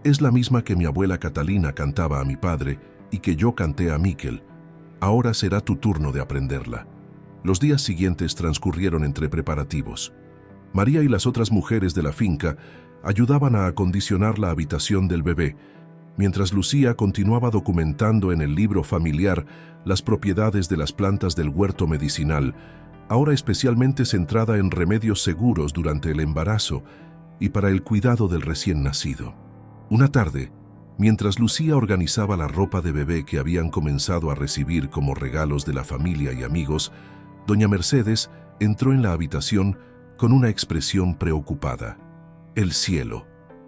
«es la misma que mi abuela Catalina cantaba a mi padre y que yo canté a Miquel. Ahora será tu turno de aprenderla». Los días siguientes transcurrieron entre preparativos. María y las otras mujeres de la finca ayudaban a acondicionar la habitación del bebé, mientras Lucía continuaba documentando en el libro familiar las propiedades de las plantas del huerto medicinal, ahora especialmente centrada en remedios seguros durante el embarazo y para el cuidado del recién nacido. Una tarde, mientras Lucía organizaba la ropa de bebé que habían comenzado a recibir como regalos de la familia y amigos, doña Mercedes entró en la habitación con una expresión preocupada. «El cielo»,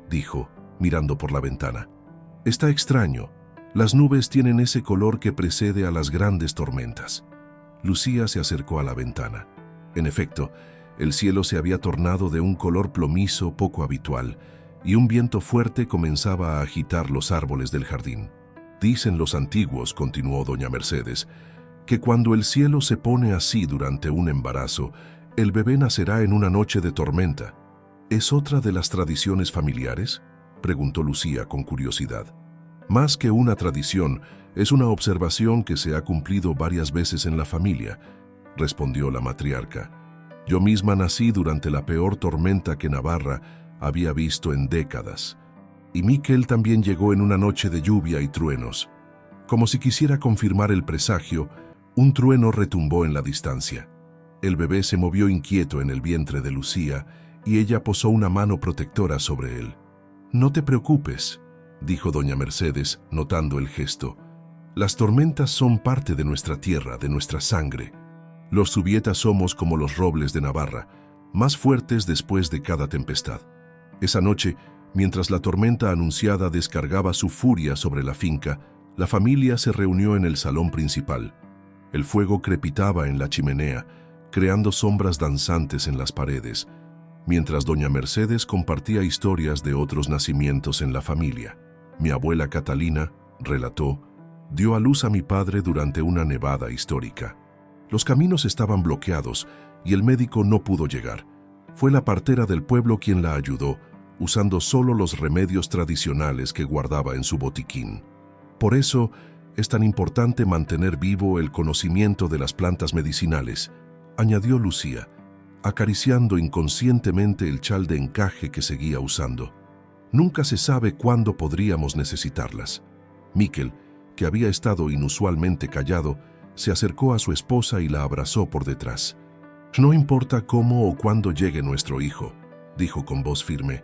dijo, mirando por la ventana. «Está extraño. Las nubes tienen ese color que precede a las grandes tormentas». Lucía se acercó a la ventana. En efecto, el cielo se había tornado de un color plomizo poco habitual, y un viento fuerte comenzaba a agitar los árboles del jardín. «Dicen los antiguos», continuó doña Mercedes, «que cuando el cielo se pone así durante un embarazo, el bebé nacerá en una noche de tormenta». «¿Es otra de las tradiciones familiares?», preguntó Lucía con curiosidad. «Más que una tradición, es una observación que se ha cumplido varias veces en la familia», respondió la matriarca. «Yo misma nací durante la peor tormenta que Navarra había visto en décadas. Y Miquel también llegó en una noche de lluvia y truenos. Como si quisiera confirmar el presagio, un trueno retumbó en la distancia. El bebé se movió inquieto en el vientre de Lucía y ella posó una mano protectora sobre él. «No te preocupes», dijo doña Mercedes, notando el gesto. Las tormentas son parte de nuestra tierra, de nuestra sangre. Los Zubietas somos como los robles de Navarra, más fuertes después de cada tempestad. Esa noche, mientras la tormenta anunciada descargaba su furia sobre la finca, la familia se reunió en el salón principal. El fuego crepitaba en la chimenea, creando sombras danzantes en las paredes, mientras doña Mercedes compartía historias de otros nacimientos en la familia. Mi abuela Catalina, relató, dio a luz a mi padre durante una nevada histórica. Los caminos estaban bloqueados y el médico no pudo llegar. Fue la partera del pueblo quien la ayudó, usando solo los remedios tradicionales que guardaba en su botiquín. Por eso es tan importante mantener vivo el conocimiento de las plantas medicinales, añadió Lucía, acariciando inconscientemente el chal de encaje que seguía usando. Nunca se sabe cuándo podríamos necesitarlas. Miquel, que había estado inusualmente callado, se acercó a su esposa y la abrazó por detrás. No importa cómo o cuándo llegue nuestro hijo, dijo con voz firme,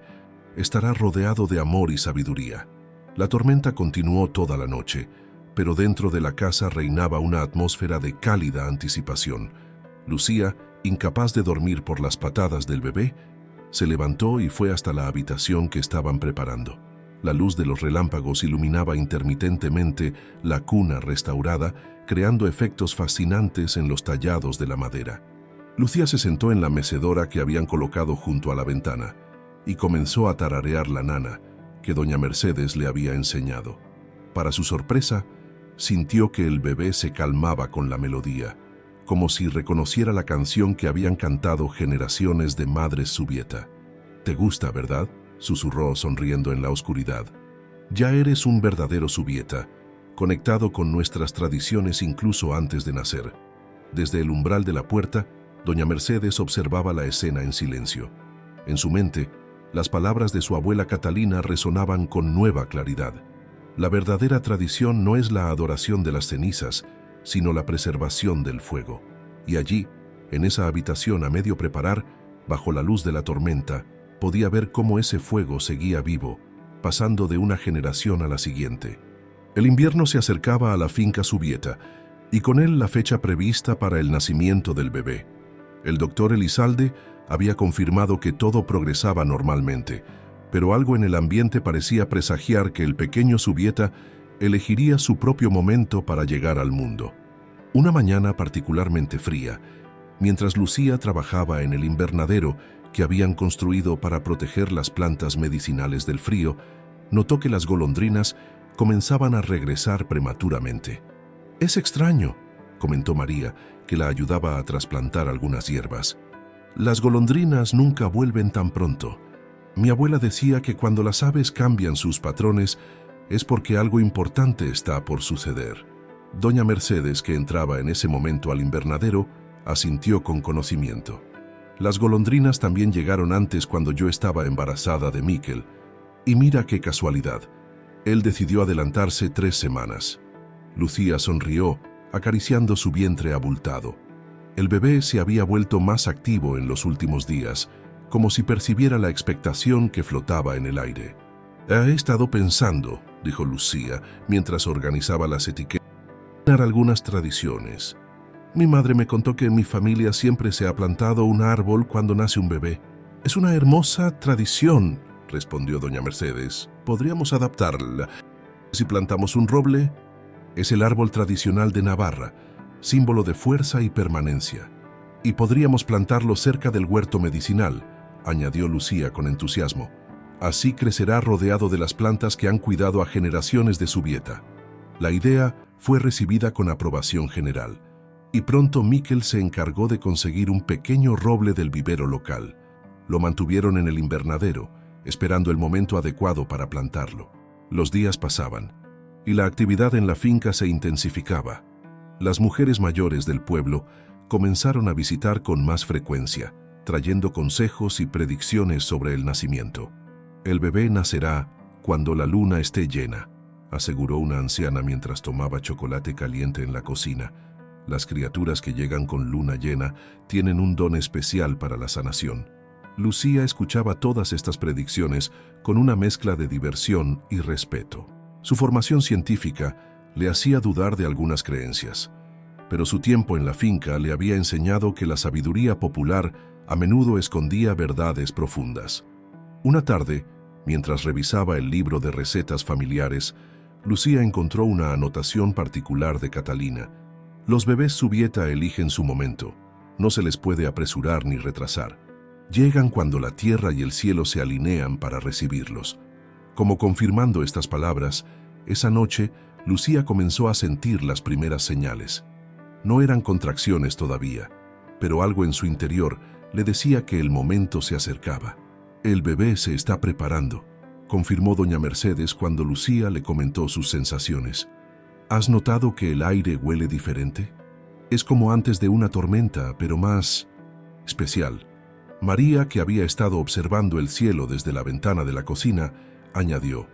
estará rodeado de amor y sabiduría. La tormenta continuó toda la noche, pero dentro de la casa reinaba una atmósfera de cálida anticipación. Lucía, incapaz de dormir por las patadas del bebé, se levantó y fue hasta la habitación que estaban preparando. La luz de los relámpagos iluminaba intermitentemente la cuna restaurada, creando efectos fascinantes en los tallados de la madera. Lucía se sentó en la mecedora que habían colocado junto a la ventana y comenzó a tararear la nana que doña Mercedes le había enseñado. Para su sorpresa, sintió que el bebé se calmaba con la melodía, como si reconociera la canción que habían cantado generaciones de madres Zubieta. «¿Te gusta, verdad?», susurró sonriendo en la oscuridad. «Ya eres un verdadero Zubieta, conectado con nuestras tradiciones incluso antes de nacer». Desde el umbral de la puerta, doña Mercedes observaba la escena en silencio. En su mente, las palabras de su abuela Catalina resonaban con nueva claridad. La verdadera tradición no es la adoración de las cenizas, sino la preservación del fuego. Y allí, en esa habitación a medio preparar, bajo la luz de la tormenta, podía ver cómo ese fuego seguía vivo, pasando de una generación a la siguiente. El invierno se acercaba a la finca Zubieta, y con él la fecha prevista para el nacimiento del bebé. El doctor Elizalde había confirmado que todo progresaba normalmente, pero algo en el ambiente parecía presagiar que el pequeño Zubieta elegiría su propio momento para llegar al mundo. Una mañana particularmente fría, mientras Lucía trabajaba en el invernadero que habían construido para proteger las plantas medicinales del frío, notó que las golondrinas comenzaban a regresar prematuramente. «Es extraño», comentó María, que la ayudaba a trasplantar algunas hierbas. «Las golondrinas nunca vuelven tan pronto. Mi abuela decía que cuando las aves cambian sus patrones es porque algo importante está por suceder». Doña Mercedes, que entraba en ese momento al invernadero, asintió con conocimiento. «Las golondrinas también llegaron antes cuando yo estaba embarazada de Miquel. Y mira qué casualidad. Él decidió adelantarse 3 semanas». Lucía sonrió, acariciando su vientre abultado. El bebé se había vuelto más activo en los últimos días, como si percibiera la expectación que flotaba en el aire. «He estado pensando», dijo Lucía, mientras organizaba las etiquetas, «en algunas tradiciones. Mi madre me contó que en mi familia siempre se ha plantado un árbol cuando nace un bebé. Es una hermosa tradición», respondió doña Mercedes. «Podríamos adaptarla. Si plantamos un roble, es el árbol tradicional de Navarra, símbolo de fuerza y permanencia. Y podríamos plantarlo cerca del huerto medicinal», añadió Lucía con entusiasmo. «Así crecerá rodeado de las plantas que han cuidado a generaciones de Zubieta». La idea fue recibida con aprobación general, y pronto Miquel se encargó de conseguir un pequeño roble del vivero local. Lo mantuvieron en el invernadero, esperando el momento adecuado para plantarlo. Los días pasaban, y la actividad en la finca se intensificaba. Las mujeres mayores del pueblo comenzaron a visitar con más frecuencia, trayendo consejos y predicciones sobre el nacimiento. «El bebé nacerá cuando la luna esté llena», aseguró una anciana mientras tomaba chocolate caliente en la cocina. «Las criaturas que llegan con luna llena tienen un don especial para la sanación». Lucía escuchaba todas estas predicciones con una mezcla de diversión y respeto. Su formación científica le hacía dudar de algunas creencias, pero su tiempo en la finca le había enseñado que la sabiduría popular a menudo escondía verdades profundas. Una tarde, mientras revisaba el libro de recetas familiares, Lucía encontró una anotación particular de Catalina. Los bebés Zubieta eligen su momento. No se les puede apresurar ni retrasar. Llegan cuando la tierra y el cielo se alinean para recibirlos. Como confirmando estas palabras, esa noche Lucía comenzó a sentir las primeras señales. No eran contracciones todavía, pero algo en su interior le decía que el momento se acercaba. El bebé se está preparando, confirmó doña Mercedes cuando Lucía le comentó sus sensaciones. ¿Has notado que el aire huele diferente? Es como antes de una tormenta, pero más especial. María, que había estado observando el cielo desde la ventana de la cocina, añadió: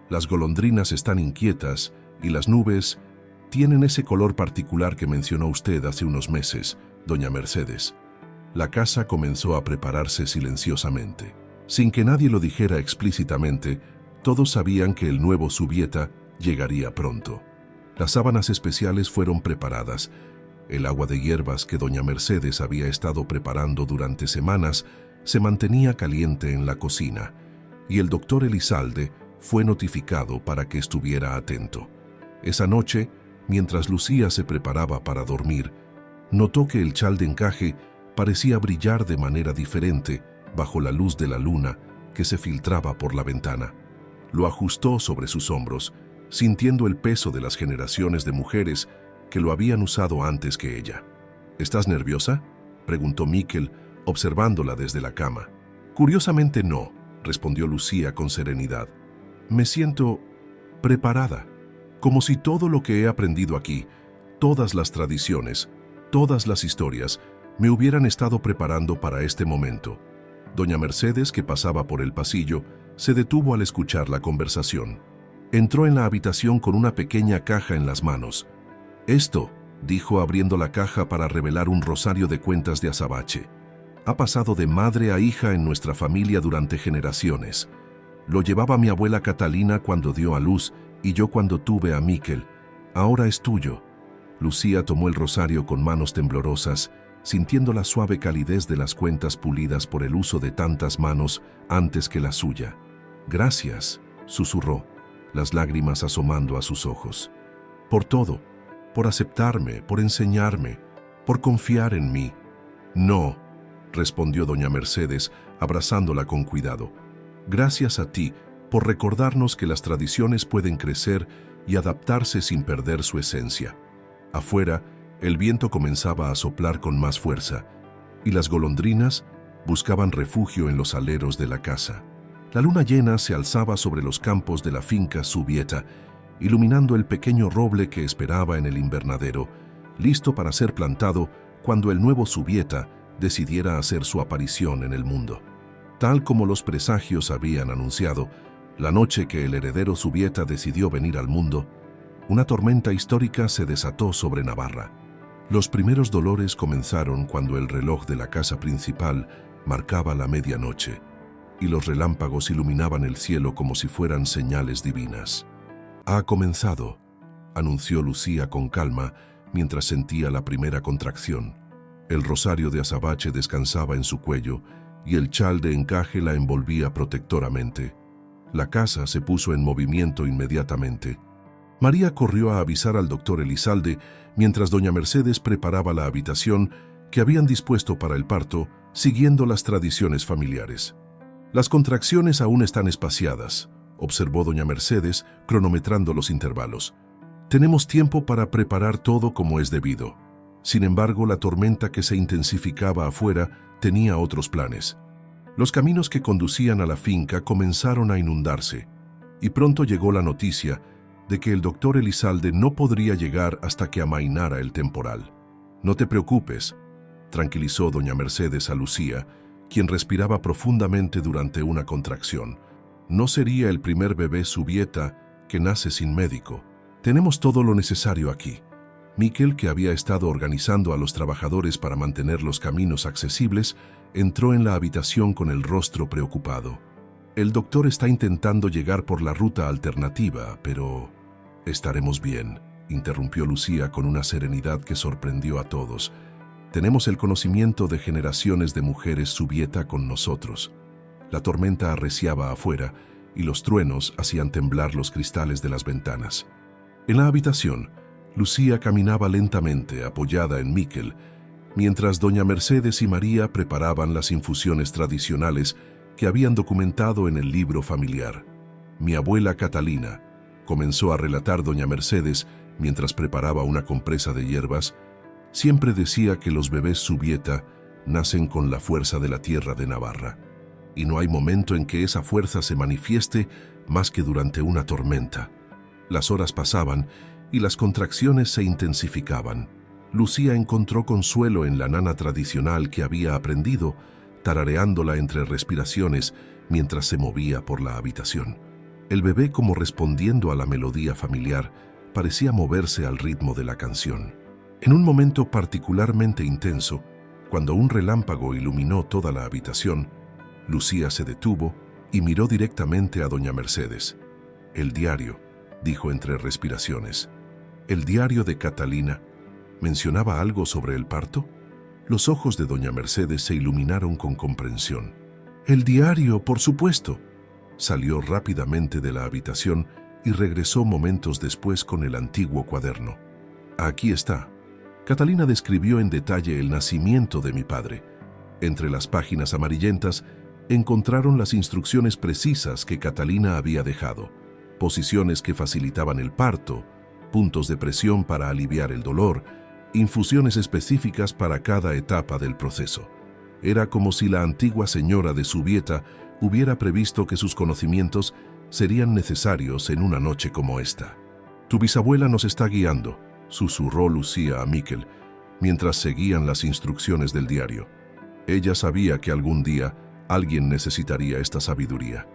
las golondrinas están inquietas y las nubes tienen ese color particular que mencionó usted hace unos meses, doña Mercedes. La casa comenzó a prepararse silenciosamente. Sin que nadie lo dijera explícitamente, todos sabían que el nuevo Zubieta llegaría pronto. Las sábanas especiales fueron preparadas. El agua de hierbas que doña Mercedes había estado preparando durante semanas se mantenía caliente en la cocina, y el doctor Elizalde fue notificado para que estuviera atento. Esa noche, mientras Lucía se preparaba para dormir, notó que el chal de encaje parecía brillar de manera diferente bajo la luz de la luna que se filtraba por la ventana. Lo ajustó sobre sus hombros, sintiendo el peso de las generaciones de mujeres que lo habían usado antes que ella. ¿Estás nerviosa?, preguntó Miquel, observándola desde la cama. Curiosamente no, respondió Lucía con serenidad. Me siento preparada, como si todo lo que he aprendido aquí, todas las tradiciones, todas las historias, me hubieran estado preparando para este momento. Doña Mercedes, que pasaba por el pasillo, se detuvo al escuchar la conversación. Entró en la habitación con una pequeña caja en las manos. Esto, dijo abriendo la caja para revelar un rosario de cuentas de azabache. Ha pasado de madre a hija en nuestra familia durante generaciones. Lo llevaba mi abuela Catalina cuando dio a luz y yo cuando tuve a Miquel. Ahora es tuyo. Lucía tomó el rosario con manos temblorosas, sintiendo la suave calidez de las cuentas pulidas por el uso de tantas manos antes que la suya. Gracias, susurró, las lágrimas asomando a sus ojos. Por todo, por aceptarme, por enseñarme, por confiar en mí. No, respondió doña Mercedes, abrazándola con cuidado. Gracias a ti por recordarnos que las tradiciones pueden crecer y adaptarse sin perder su esencia. Afuera, el viento comenzaba a soplar con más fuerza, y las golondrinas buscaban refugio en los aleros de la casa. La luna llena se alzaba sobre los campos de la finca Zubieta, iluminando el pequeño roble que esperaba en el invernadero, listo para ser plantado cuando el nuevo Zubieta decidiera hacer su aparición en el mundo. Tal como los presagios habían anunciado, la noche que el heredero Zubieta decidió venir al mundo, una tormenta histórica se desató sobre Navarra. Los primeros dolores comenzaron cuando el reloj de la casa principal marcaba la medianoche, y los relámpagos iluminaban el cielo como si fueran señales divinas. «Ha comenzado», anunció Lucía con calma mientras sentía la primera contracción. El rosario de azabache descansaba en su cuello y el chal de encaje la envolvía protectoramente. La casa se puso en movimiento inmediatamente. María corrió a avisar al doctor Elizalde mientras doña Mercedes preparaba la habitación que habían dispuesto para el parto, siguiendo las tradiciones familiares. «Las contracciones aún están espaciadas», observó doña Mercedes, cronometrando los intervalos. «Tenemos tiempo para preparar todo como es debido». Sin embargo, la tormenta que se intensificaba afuera tenía otros planes. Los caminos que conducían a la finca comenzaron a inundarse, y pronto llegó la noticia de que el doctor Elizalde no podría llegar hasta que amainara el temporal. «No te preocupes», tranquilizó doña Mercedes a Lucía, quien respiraba profundamente durante una contracción. «No sería el primer bebé Zubieta que nace sin médico. Tenemos todo lo necesario aquí». Miquel, que había estado organizando a los trabajadores para mantener los caminos accesibles, entró en la habitación con el rostro preocupado. «El doctor está intentando llegar por la ruta alternativa, pero estaremos bien», interrumpió Lucía con una serenidad que sorprendió a todos. Tenemos el conocimiento de generaciones de mujeres Zubieta con nosotros. La tormenta arreciaba afuera y los truenos hacían temblar los cristales de las ventanas. En la habitación, Lucía caminaba lentamente, apoyada en Miquel, mientras doña Mercedes y María preparaban las infusiones tradicionales que habían documentado en el libro familiar. Mi abuela Catalina, comenzó a relatar doña Mercedes mientras preparaba una compresa de hierbas, siempre decía que los bebés Zubieta nacen con la fuerza de la tierra de Navarra, y no hay momento en que esa fuerza se manifieste más que durante una tormenta. Las horas pasaban y las contracciones se intensificaban. Lucía encontró consuelo en la nana tradicional que había aprendido, tarareándola entre respiraciones mientras se movía por la habitación. El bebé, como respondiendo a la melodía familiar, parecía moverse al ritmo de la canción. En un momento particularmente intenso, cuando un relámpago iluminó toda la habitación, Lucía se detuvo y miró directamente a doña Mercedes. «El diario», dijo entre respiraciones. «¿El diario de Catalina mencionaba algo sobre el parto?». Los ojos de doña Mercedes se iluminaron con comprensión. «El diario, por supuesto». Salió rápidamente de la habitación y regresó momentos después con el antiguo cuaderno. «Aquí está». Catalina describió en detalle el nacimiento de mi padre. Entre las páginas amarillentas encontraron las instrucciones precisas que Catalina había dejado, posiciones que facilitaban el parto, puntos de presión para aliviar el dolor, infusiones específicas para cada etapa del proceso. Era como si la antigua señora de Zubieta hubiera previsto que sus conocimientos serían necesarios en una noche como esta. «Tu bisabuela nos está guiando», susurró Lucía a Miquel, mientras seguían las instrucciones del diario. Ella sabía que algún día alguien necesitaría esta sabiduría.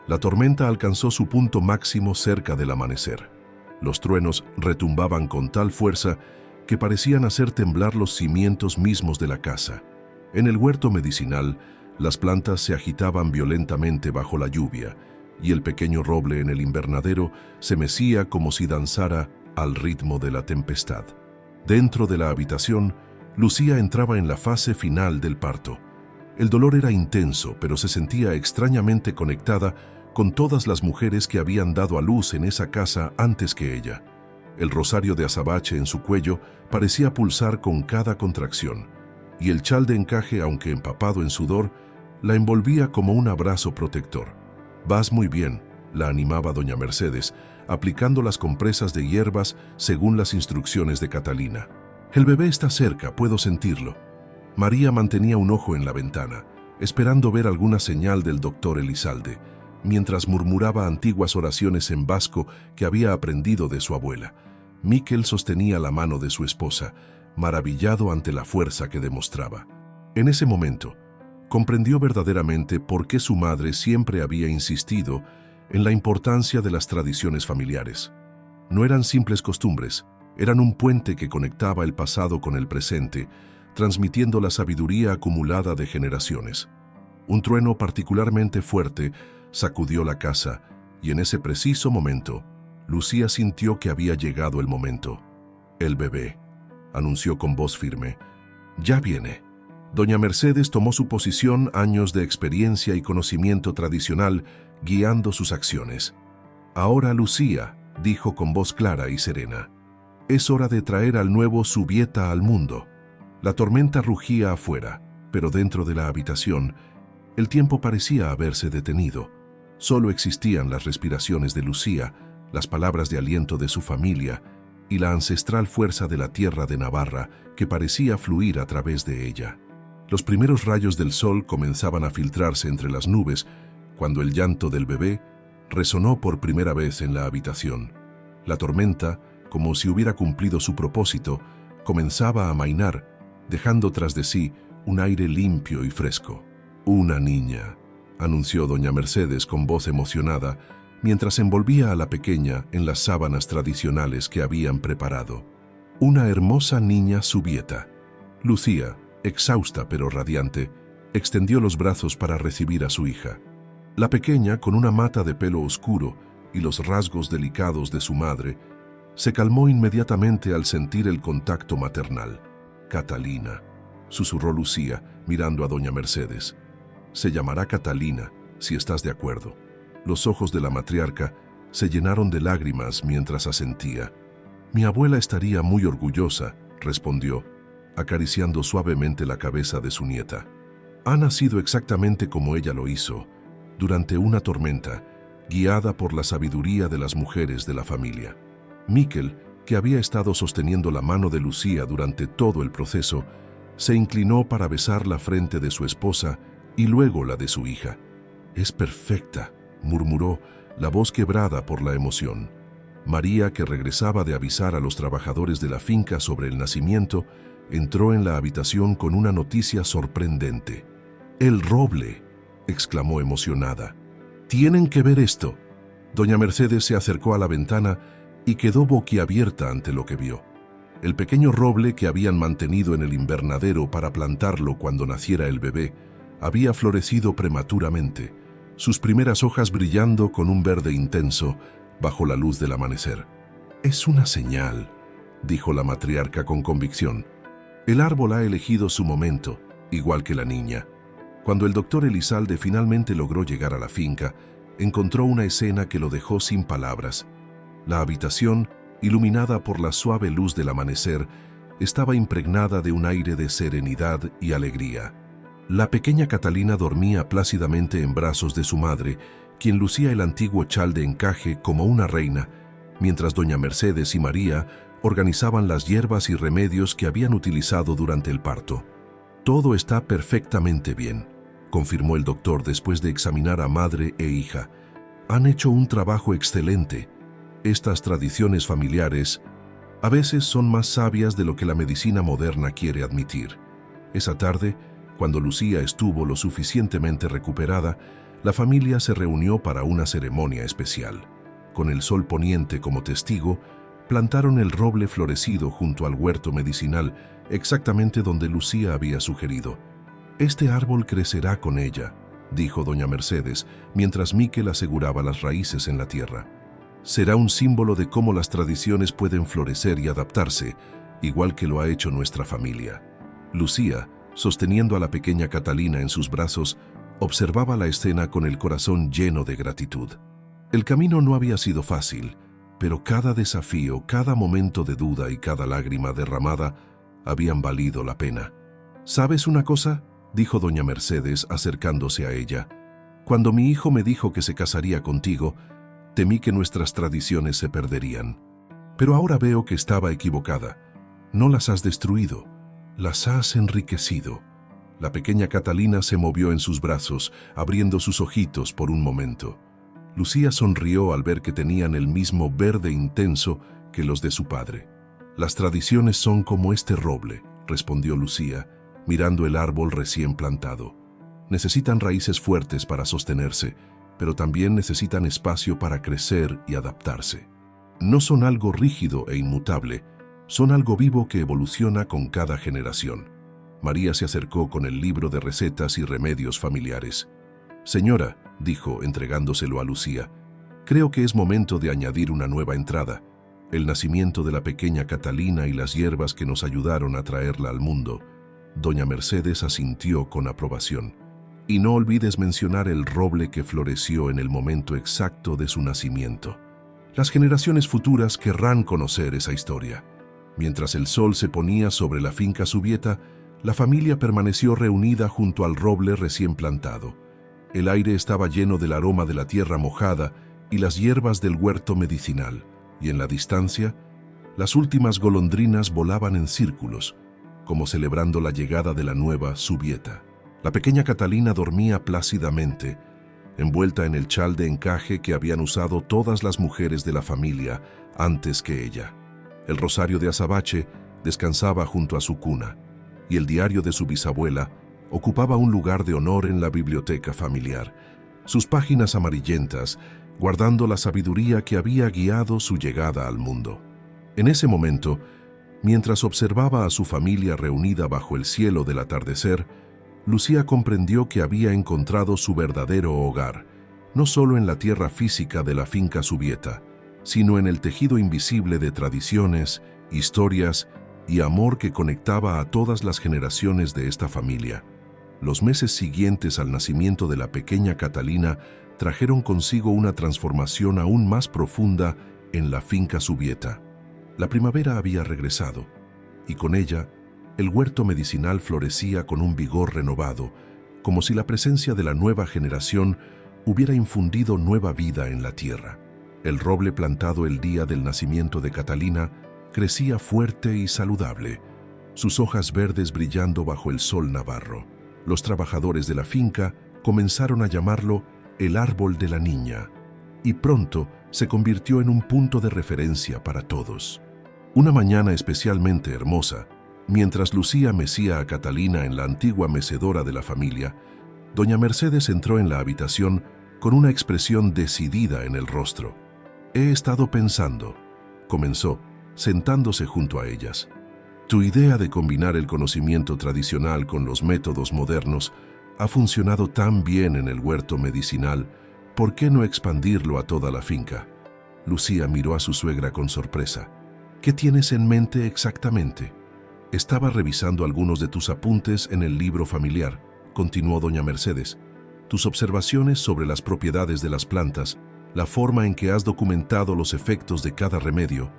La tormenta alcanzó su punto máximo cerca del amanecer. Los truenos retumbaban con tal fuerza que parecían hacer temblar los cimientos mismos de la casa. En el huerto medicinal, las plantas se agitaban violentamente bajo la lluvia, y el pequeño roble en el invernadero se mecía como si danzara al ritmo de la tempestad. Dentro de la habitación, Lucía entraba en la fase final del parto. El dolor era intenso, pero se sentía extrañamente conectada con todas las mujeres que habían dado a luz en esa casa antes que ella. El rosario de azabache en su cuello parecía pulsar con cada contracción, y el chal de encaje, aunque empapado en sudor, la envolvía como un abrazo protector. «Vas muy bien», la animaba doña Mercedes, aplicando las compresas de hierbas según las instrucciones de Catalina. «El bebé está cerca, puedo sentirlo». María mantenía un ojo en la ventana, esperando ver alguna señal del doctor Elizalde, mientras murmuraba antiguas oraciones en vasco que había aprendido de su abuela. Miquel sostenía la mano de su esposa, maravillado ante la fuerza que demostraba. En ese momento, comprendió verdaderamente por qué su madre siempre había insistido en la importancia de las tradiciones familiares. No eran simples costumbres, eran un puente que conectaba el pasado con el presente, transmitiendo la sabiduría acumulada de generaciones. Un trueno particularmente fuerte sacudió la casa, y en ese preciso momento, Lucía sintió que había llegado el momento. «El bebé», anunció con voz firme. «Ya viene». Doña Mercedes tomó su posición, años de experiencia y conocimiento tradicional guiando sus acciones. «Ahora, Lucía», dijo con voz clara y serena, «es hora de traer al nuevo Zubieta al mundo». La tormenta rugía afuera, pero dentro de la habitación, el tiempo parecía haberse detenido. Solo existían las respiraciones de Lucía, las palabras de aliento de su familia y la ancestral fuerza de la tierra de Navarra que parecía fluir a través de ella. Los primeros rayos del sol comenzaban a filtrarse entre las nubes cuando el llanto del bebé resonó por primera vez en la habitación. La tormenta, como si hubiera cumplido su propósito, comenzaba a amainar, dejando tras de sí un aire limpio y fresco. «Una niña», anunció doña Mercedes con voz emocionada, mientras envolvía a la pequeña en las sábanas tradicionales que habían preparado. «Una hermosa niña Zubieta». Lucía, exhausta pero radiante, extendió los brazos para recibir a su hija. La pequeña, con una mata de pelo oscuro y los rasgos delicados de su madre, Se calmó inmediatamente al sentir el contacto maternal. «Catalina», susurró Lucía, mirando a doña Mercedes. «Se llamará Catalina, si estás de acuerdo». Los ojos de la matriarca se llenaron de lágrimas mientras asentía. «Mi abuela estaría muy orgullosa», respondió, acariciando suavemente la cabeza de su nieta. «Ha nacido exactamente como ella lo hizo, durante una tormenta, guiada por la sabiduría de las mujeres de la familia». Miquel, que había estado sosteniendo la mano de Lucía durante todo el proceso, se inclinó para besar la frente de su esposa y luego la de su hija. «Es perfecta», murmuró, la voz quebrada por la emoción. María, que regresaba de avisar a los trabajadores de la finca sobre el nacimiento, entró en la habitación con una noticia sorprendente. «¡El roble!», exclamó emocionada. «Tienen que ver esto». Doña Mercedes se acercó a la ventana y quedó boquiabierta ante lo que vio. El pequeño roble que habían mantenido en el invernadero para plantarlo cuando naciera el bebé había florecido prematuramente, sus primeras hojas brillando con un verde intenso bajo la luz del amanecer. «Es una señal», dijo la matriarca con convicción. «El árbol ha elegido su momento, igual que la niña». Cuando el doctor Elizalde finalmente logró llegar a la finca, encontró una escena que lo dejó sin palabras. La habitación, iluminada por la suave luz del amanecer, estaba impregnada de un aire de serenidad y alegría. La pequeña Catalina dormía plácidamente en brazos de su madre, quien lucía el antiguo chal de encaje como una reina, mientras doña Mercedes y María organizaban las hierbas y remedios que habían utilizado durante el parto. «Todo está perfectamente bien», confirmó el doctor después de examinar a madre e hija. «Han hecho un trabajo excelente. Estas tradiciones familiares a veces son más sabias de lo que la medicina moderna quiere admitir». Esa tarde, cuando Lucía estuvo lo suficientemente recuperada, la familia se reunió para una ceremonia especial. Con el sol poniente como testigo, plantaron el roble florecido junto al huerto medicinal, exactamente donde Lucía había sugerido. «Este árbol crecerá con ella», dijo doña Mercedes, mientras Miquel aseguraba las raíces en la tierra. «Será un símbolo de cómo las tradiciones pueden florecer y adaptarse, igual que lo ha hecho nuestra familia». Lucía, sosteniendo a la pequeña Catalina en sus brazos, observaba la escena con el corazón lleno de gratitud. El camino no había sido fácil, pero cada desafío, cada momento de duda y cada lágrima derramada habían valido la pena. «¿Sabes una cosa?», dijo doña Mercedes acercándose a ella. «Cuando mi hijo me dijo que se casaría contigo, temí que nuestras tradiciones se perderían. Pero ahora veo que estaba equivocada. No las has destruido, las has enriquecido». La pequeña Catalina se movió en sus brazos, abriendo sus ojitos por un momento. Lucía sonrió al ver que tenían el mismo verde intenso que los de su padre. «Las tradiciones son como este roble», respondió Lucía, mirando el árbol recién plantado. «Necesitan raíces fuertes para sostenerse, pero también necesitan espacio para crecer y adaptarse. No son algo rígido e inmutable, son algo vivo que evoluciona con cada generación». María se acercó con el libro de recetas y remedios familiares. «Señora», dijo, entregándoselo a Lucía, «creo que es momento de añadir una nueva entrada, el nacimiento de la pequeña Catalina y las hierbas que nos ayudaron a traerla al mundo». Doña Mercedes asintió con aprobación. «Y no olvides mencionar el roble que floreció en el momento exacto de su nacimiento. Las generaciones futuras querrán conocer esa historia». Mientras el sol se ponía sobre la finca Subieta, la familia permaneció reunida junto al roble recién plantado. El aire estaba lleno del aroma de la tierra mojada y las hierbas del huerto medicinal, y en la distancia, las últimas golondrinas volaban en círculos, como celebrando la llegada de la nueva Subieta. La pequeña Catalina dormía plácidamente, envuelta en el chal de encaje que habían usado todas las mujeres de la familia antes que ella. El rosario de azabache descansaba junto a su cuna, y el diario de su bisabuela ocupaba un lugar de honor en la biblioteca familiar, sus páginas amarillentas guardando la sabiduría que había guiado su llegada al mundo. En ese momento, mientras observaba a su familia reunida bajo el cielo del atardecer, Lucía comprendió que había encontrado su verdadero hogar, no solo en la tierra física de la finca Subieta, sino en el tejido invisible de tradiciones, historias y amor que conectaba a todas las generaciones de esta familia. Los meses siguientes al nacimiento de la pequeña Catalina trajeron consigo una transformación aún más profunda en la finca Zubieta. La primavera había regresado, y con ella, el huerto medicinal florecía con un vigor renovado, como si la presencia de la nueva generación hubiera infundido nueva vida en la tierra. El roble plantado el día del nacimiento de Catalina crecía fuerte y saludable, sus hojas verdes brillando bajo el sol navarro. Los trabajadores de la finca comenzaron a llamarlo el árbol de la niña, y pronto se convirtió en un punto de referencia para todos. Una mañana especialmente hermosa, mientras Lucía mecía a Catalina en la antigua mecedora de la familia, doña Mercedes entró en la habitación con una expresión decidida en el rostro. «He estado pensando», comenzó, sentándose junto a ellas. «Tu idea de combinar el conocimiento tradicional con los métodos modernos ha funcionado tan bien en el huerto medicinal. ¿Por qué no expandirlo a toda la finca?» Lucía miró a su suegra con sorpresa. «¿Qué tienes en mente exactamente?» «Estaba revisando algunos de tus apuntes en el libro familiar», continuó doña Mercedes. «Tus observaciones sobre las propiedades de las plantas, la forma en que has documentado los efectos de cada remedio,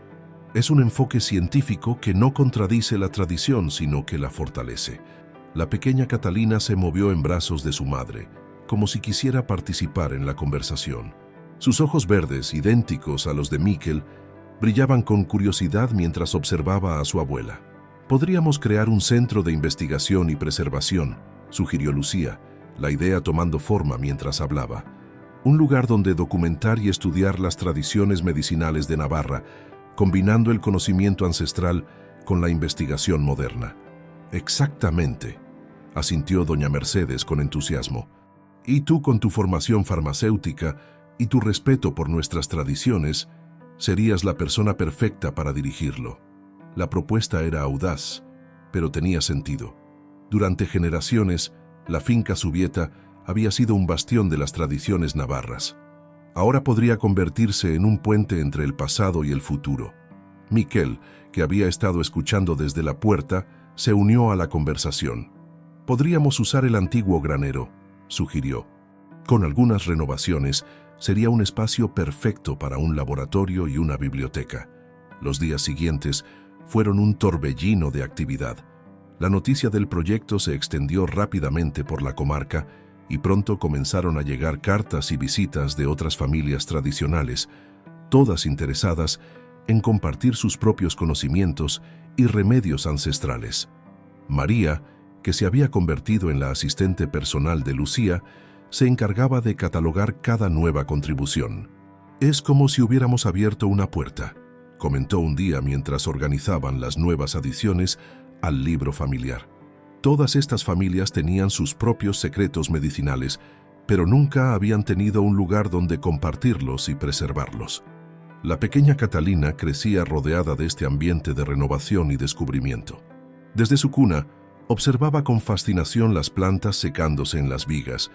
es un enfoque científico que no contradice la tradición, sino que la fortalece». La pequeña Catalina se movió en brazos de su madre, como si quisiera participar en la conversación. Sus ojos verdes, idénticos a los de Miquel, brillaban con curiosidad mientras observaba a su abuela. «Podríamos crear un centro de investigación y preservación», sugirió Lucía, la idea tomando forma mientras hablaba. «Un lugar donde documentar y estudiar las tradiciones medicinales de Navarra, combinando el conocimiento ancestral con la investigación moderna». «Exactamente», asintió doña Mercedes con entusiasmo. «Y tú, con tu formación farmacéutica y tu respeto por nuestras tradiciones, serías la persona perfecta para dirigirlo». La propuesta era audaz, pero tenía sentido. Durante generaciones, la finca Zubieta había sido un bastión de las tradiciones navarras. Ahora podría convertirse en un puente entre el pasado y el futuro. Miquel, que había estado escuchando desde la puerta, se unió a la conversación. «Podríamos usar el antiguo granero», sugirió. «Con algunas renovaciones, sería un espacio perfecto para un laboratorio y una biblioteca». Los días siguientes fueron un torbellino de actividad. La noticia del proyecto se extendió rápidamente por la comarca y pronto comenzaron a llegar cartas y visitas de otras familias tradicionales, todas interesadas en compartir sus propios conocimientos y remedios ancestrales. María, que se había convertido en la asistente personal de Lucía, se encargaba de catalogar cada nueva contribución. «Es como si hubiéramos abierto una puerta», comentó un día mientras organizaban las nuevas adiciones al libro familiar. Todas estas familias tenían sus propios secretos medicinales, pero nunca habían tenido un lugar donde compartirlos y preservarlos. La pequeña Catalina crecía rodeada de este ambiente de renovación y descubrimiento. Desde su cuna, observaba con fascinación las plantas secándose en las vigas,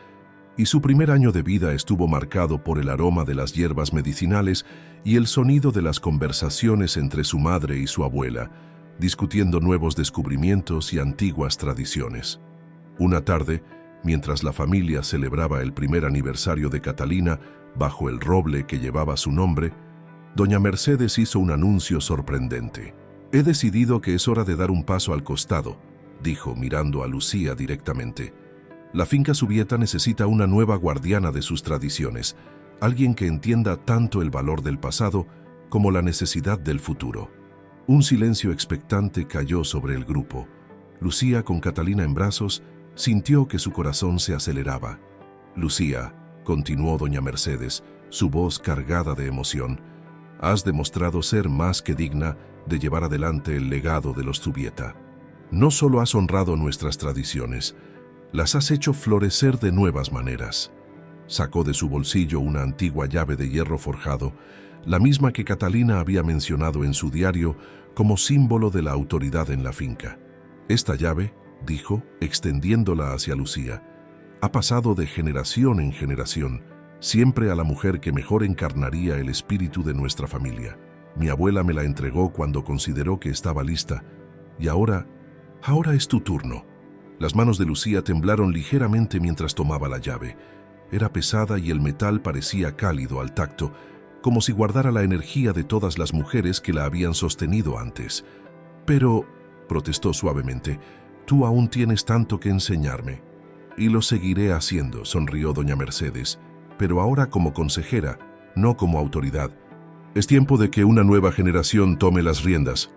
y su primer año de vida estuvo marcado por el aroma de las hierbas medicinales y el sonido de las conversaciones entre su madre y su abuela, discutiendo nuevos descubrimientos y antiguas tradiciones. Una tarde, mientras la familia celebraba el primer aniversario de Catalina bajo el roble que llevaba su nombre, doña Mercedes hizo un anuncio sorprendente. «He decidido que es hora de dar un paso al costado», dijo mirando a Lucía directamente. «La finca Zubieta necesita una nueva guardiana de sus tradiciones, alguien que entienda tanto el valor del pasado como la necesidad del futuro». Un silencio expectante cayó sobre el grupo. Lucía, con Catalina en brazos, sintió que su corazón se aceleraba. «Lucía», continuó doña Mercedes, su voz cargada de emoción, «has demostrado ser más que digna de llevar adelante el legado de los Zubieta. No solo has honrado nuestras tradiciones, las has hecho florecer de nuevas maneras». Sacó de su bolsillo una antigua llave de hierro forjado, la misma que Catalina había mencionado en su diario como símbolo de la autoridad en la finca. «Esta llave», dijo, extendiéndola hacia Lucía, «ha pasado de generación en generación siempre a la mujer que mejor encarnaría el espíritu de nuestra familia. Mi abuela me la entregó cuando consideró que estaba lista, y ahora es tu turno». Las manos de Lucía temblaron ligeramente mientras tomaba la llave. Era pesada y el metal parecía cálido al tacto, como si guardara la energía de todas las mujeres que la habían sostenido antes. «Pero», protestó suavemente, «tú aún tienes tanto que enseñarme». «Y lo seguiré haciendo», sonrió doña Mercedes, «pero ahora como consejera, no como autoridad. Es tiempo de que una nueva generación tome las riendas,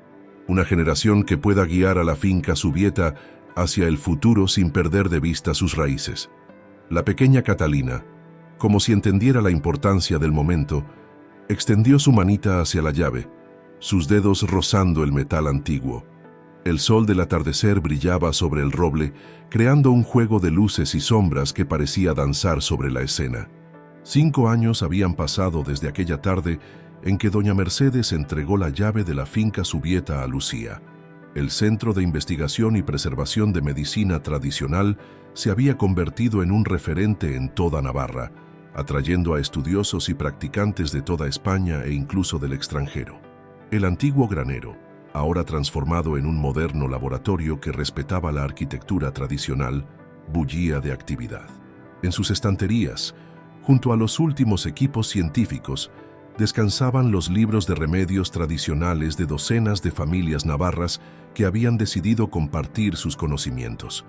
una generación que pueda guiar a la finca Subieta hacia el futuro sin perder de vista sus raíces». La pequeña Catalina, como si entendiera la importancia del momento, extendió su manita hacia la llave, sus dedos rozando el metal antiguo. El sol del atardecer brillaba sobre el roble, creando un juego de luces y sombras que parecía danzar sobre la escena. 5 años habían pasado desde aquella tarde en que doña Mercedes entregó la llave de la finca Subieta a Lucía. El Centro de Investigación y Preservación de Medicina Tradicional se había convertido en un referente en toda Navarra, atrayendo a estudiosos y practicantes de toda España e incluso del extranjero. El antiguo granero, ahora transformado en un moderno laboratorio que respetaba la arquitectura tradicional, bullía de actividad. En sus estanterías, junto a los últimos equipos científicos, descansaban los libros de remedios tradicionales de docenas de familias navarras que habían decidido compartir sus conocimientos.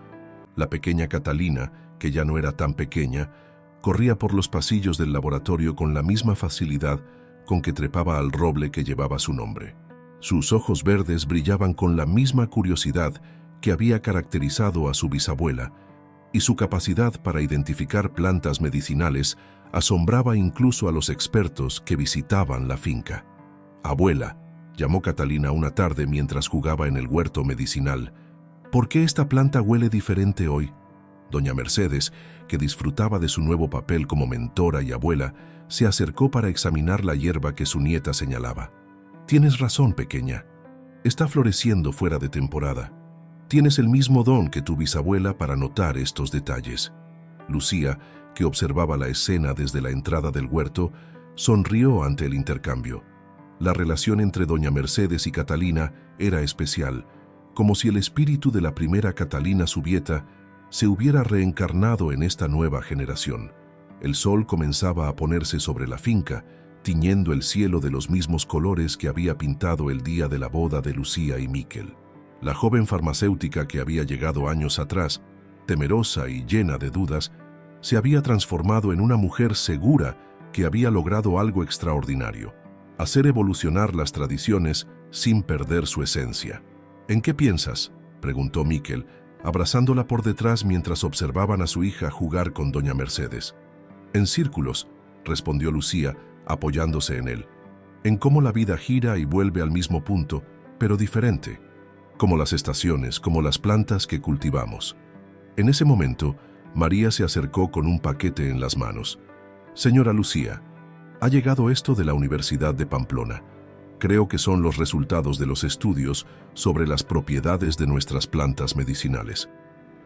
La pequeña Catalina, que ya no era tan pequeña, corría por los pasillos del laboratorio con la misma facilidad con que trepaba al roble que llevaba su nombre. Sus ojos verdes brillaban con la misma curiosidad que había caracterizado a su bisabuela, y su capacidad para identificar plantas medicinales asombraba incluso a los expertos que visitaban la finca. «Abuela», llamó Catalina una tarde mientras jugaba en el huerto medicinal, «¿por qué esta planta huele diferente hoy?». Doña Mercedes, que disfrutaba de su nuevo papel como mentora y abuela, se acercó para examinar la hierba que su nieta señalaba. «Tienes razón, pequeña. Está floreciendo fuera de temporada. Tienes el mismo don que tu bisabuela para notar estos detalles». Lucía, que observaba la escena desde la entrada del huerto, sonrió ante el intercambio. La relación entre doña Mercedes y Catalina era especial, como si el espíritu de la primera Catalina Subieta se hubiera reencarnado en esta nueva generación. El sol comenzaba a ponerse sobre la finca, tiñendo el cielo de los mismos colores que había pintado el día de la boda de Lucía y Miquel. La joven farmacéutica que había llegado años atrás, temerosa y llena de dudas, se había transformado en una mujer segura que había logrado algo extraordinario: hacer evolucionar las tradiciones sin perder su esencia. «¿En qué piensas?», preguntó Miquel, abrazándola por detrás mientras observaban a su hija jugar con doña Mercedes. «En círculos», respondió Lucía, apoyándose en él. «En cómo la vida gira y vuelve al mismo punto, pero diferente. Como las estaciones, como las plantas que cultivamos». En ese momento, María se acercó con un paquete en las manos. «Señora Lucía, ha llegado esto de la Universidad de Pamplona. Creo que son los resultados de los estudios sobre las propiedades de nuestras plantas medicinales.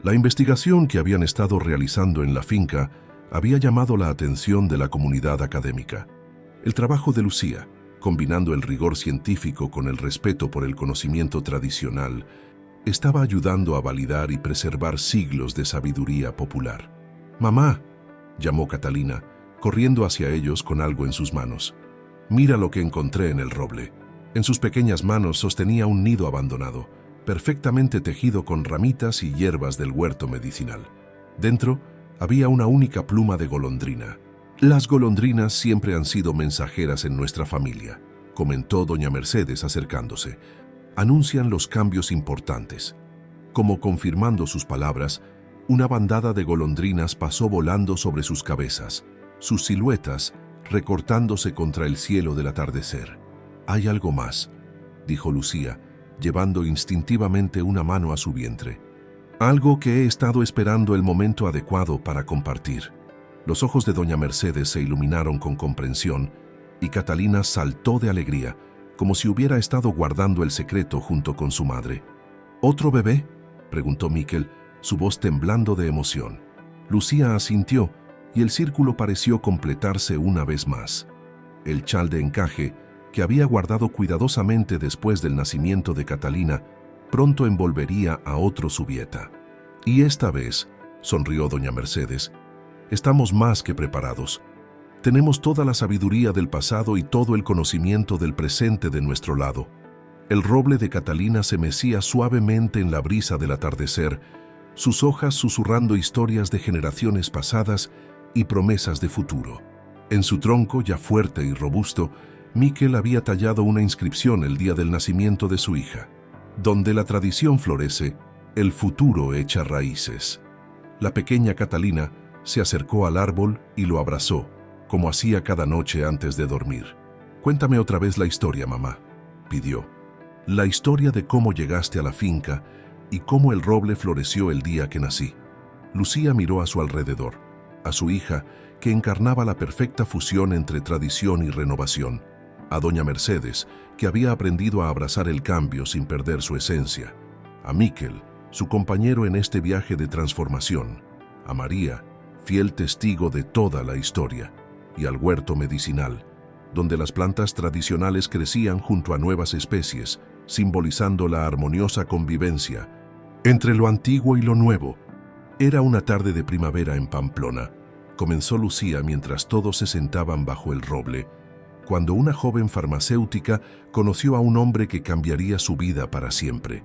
La investigación que habían estado realizando en la finca había llamado la atención de la comunidad académica. El trabajo de Lucía, combinando el rigor científico con el respeto por el conocimiento tradicional, estaba ayudando a validar y preservar siglos de sabiduría popular. «Mamá», llamó Catalina, corriendo hacia ellos con algo en sus manos. «Mira lo que encontré en el roble». En sus pequeñas manos sostenía un nido abandonado, perfectamente tejido con ramitas y hierbas del huerto medicinal. Dentro había una única pluma de golondrina. «Las golondrinas siempre han sido mensajeras en nuestra familia», comentó doña Mercedes acercándose. «Anuncian los cambios importantes». Como confirmando sus palabras, una bandada de golondrinas pasó volando sobre sus cabezas, sus siluetas recortándose contra el cielo del atardecer. «Hay algo más», dijo Lucía, llevando instintivamente una mano a su vientre. «Algo que he estado esperando el momento adecuado para compartir». Los ojos de doña Mercedes se iluminaron con comprensión y Catalina saltó de alegría, como si hubiera estado guardando el secreto junto con su madre. «¿Otro bebé?», preguntó Miquel, su voz temblando de emoción. Lucía asintió y el círculo pareció completarse una vez más. El chal de encaje, que había guardado cuidadosamente después del nacimiento de Catalina, pronto envolvería a otro Zubieta. Y esta vez, sonrió doña Mercedes, estamos más que preparados. Tenemos toda la sabiduría del pasado y todo el conocimiento del presente de nuestro lado. El roble de Catalina se mecía suavemente en la brisa del atardecer, sus hojas susurrando historias de generaciones pasadas y promesas de futuro. En su tronco, ya fuerte y robusto, Miquel había tallado una inscripción el día del nacimiento de su hija. Donde la tradición florece, el futuro echa raíces. La pequeña Catalina se acercó al árbol y lo abrazó, como hacía cada noche antes de dormir. «Cuéntame otra vez la historia, mamá», pidió. «La historia de cómo llegaste a la finca y cómo el roble floreció el día que nací». Lucía miró a su alrededor, a su hija, que encarnaba la perfecta fusión entre tradición y renovación, a doña Mercedes, que había aprendido a abrazar el cambio sin perder su esencia, a Miquel, su compañero en este viaje de transformación, a María, fiel testigo de toda la historia, y al huerto medicinal, donde las plantas tradicionales crecían junto a nuevas especies, simbolizando la armoniosa convivencia entre lo antiguo y lo nuevo. Era una tarde de primavera en Pamplona. Comenzó Lucía mientras todos se sentaban bajo el roble, cuando una joven farmacéutica conoció a un hombre que cambiaría su vida para siempre.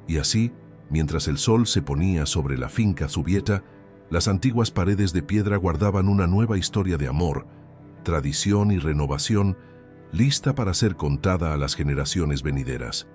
Y así, mientras el sol se ponía sobre la finca Zubieta, las antiguas paredes de piedra guardaban una nueva historia de amor, tradición y renovación, lista para ser contada a las generaciones venideras.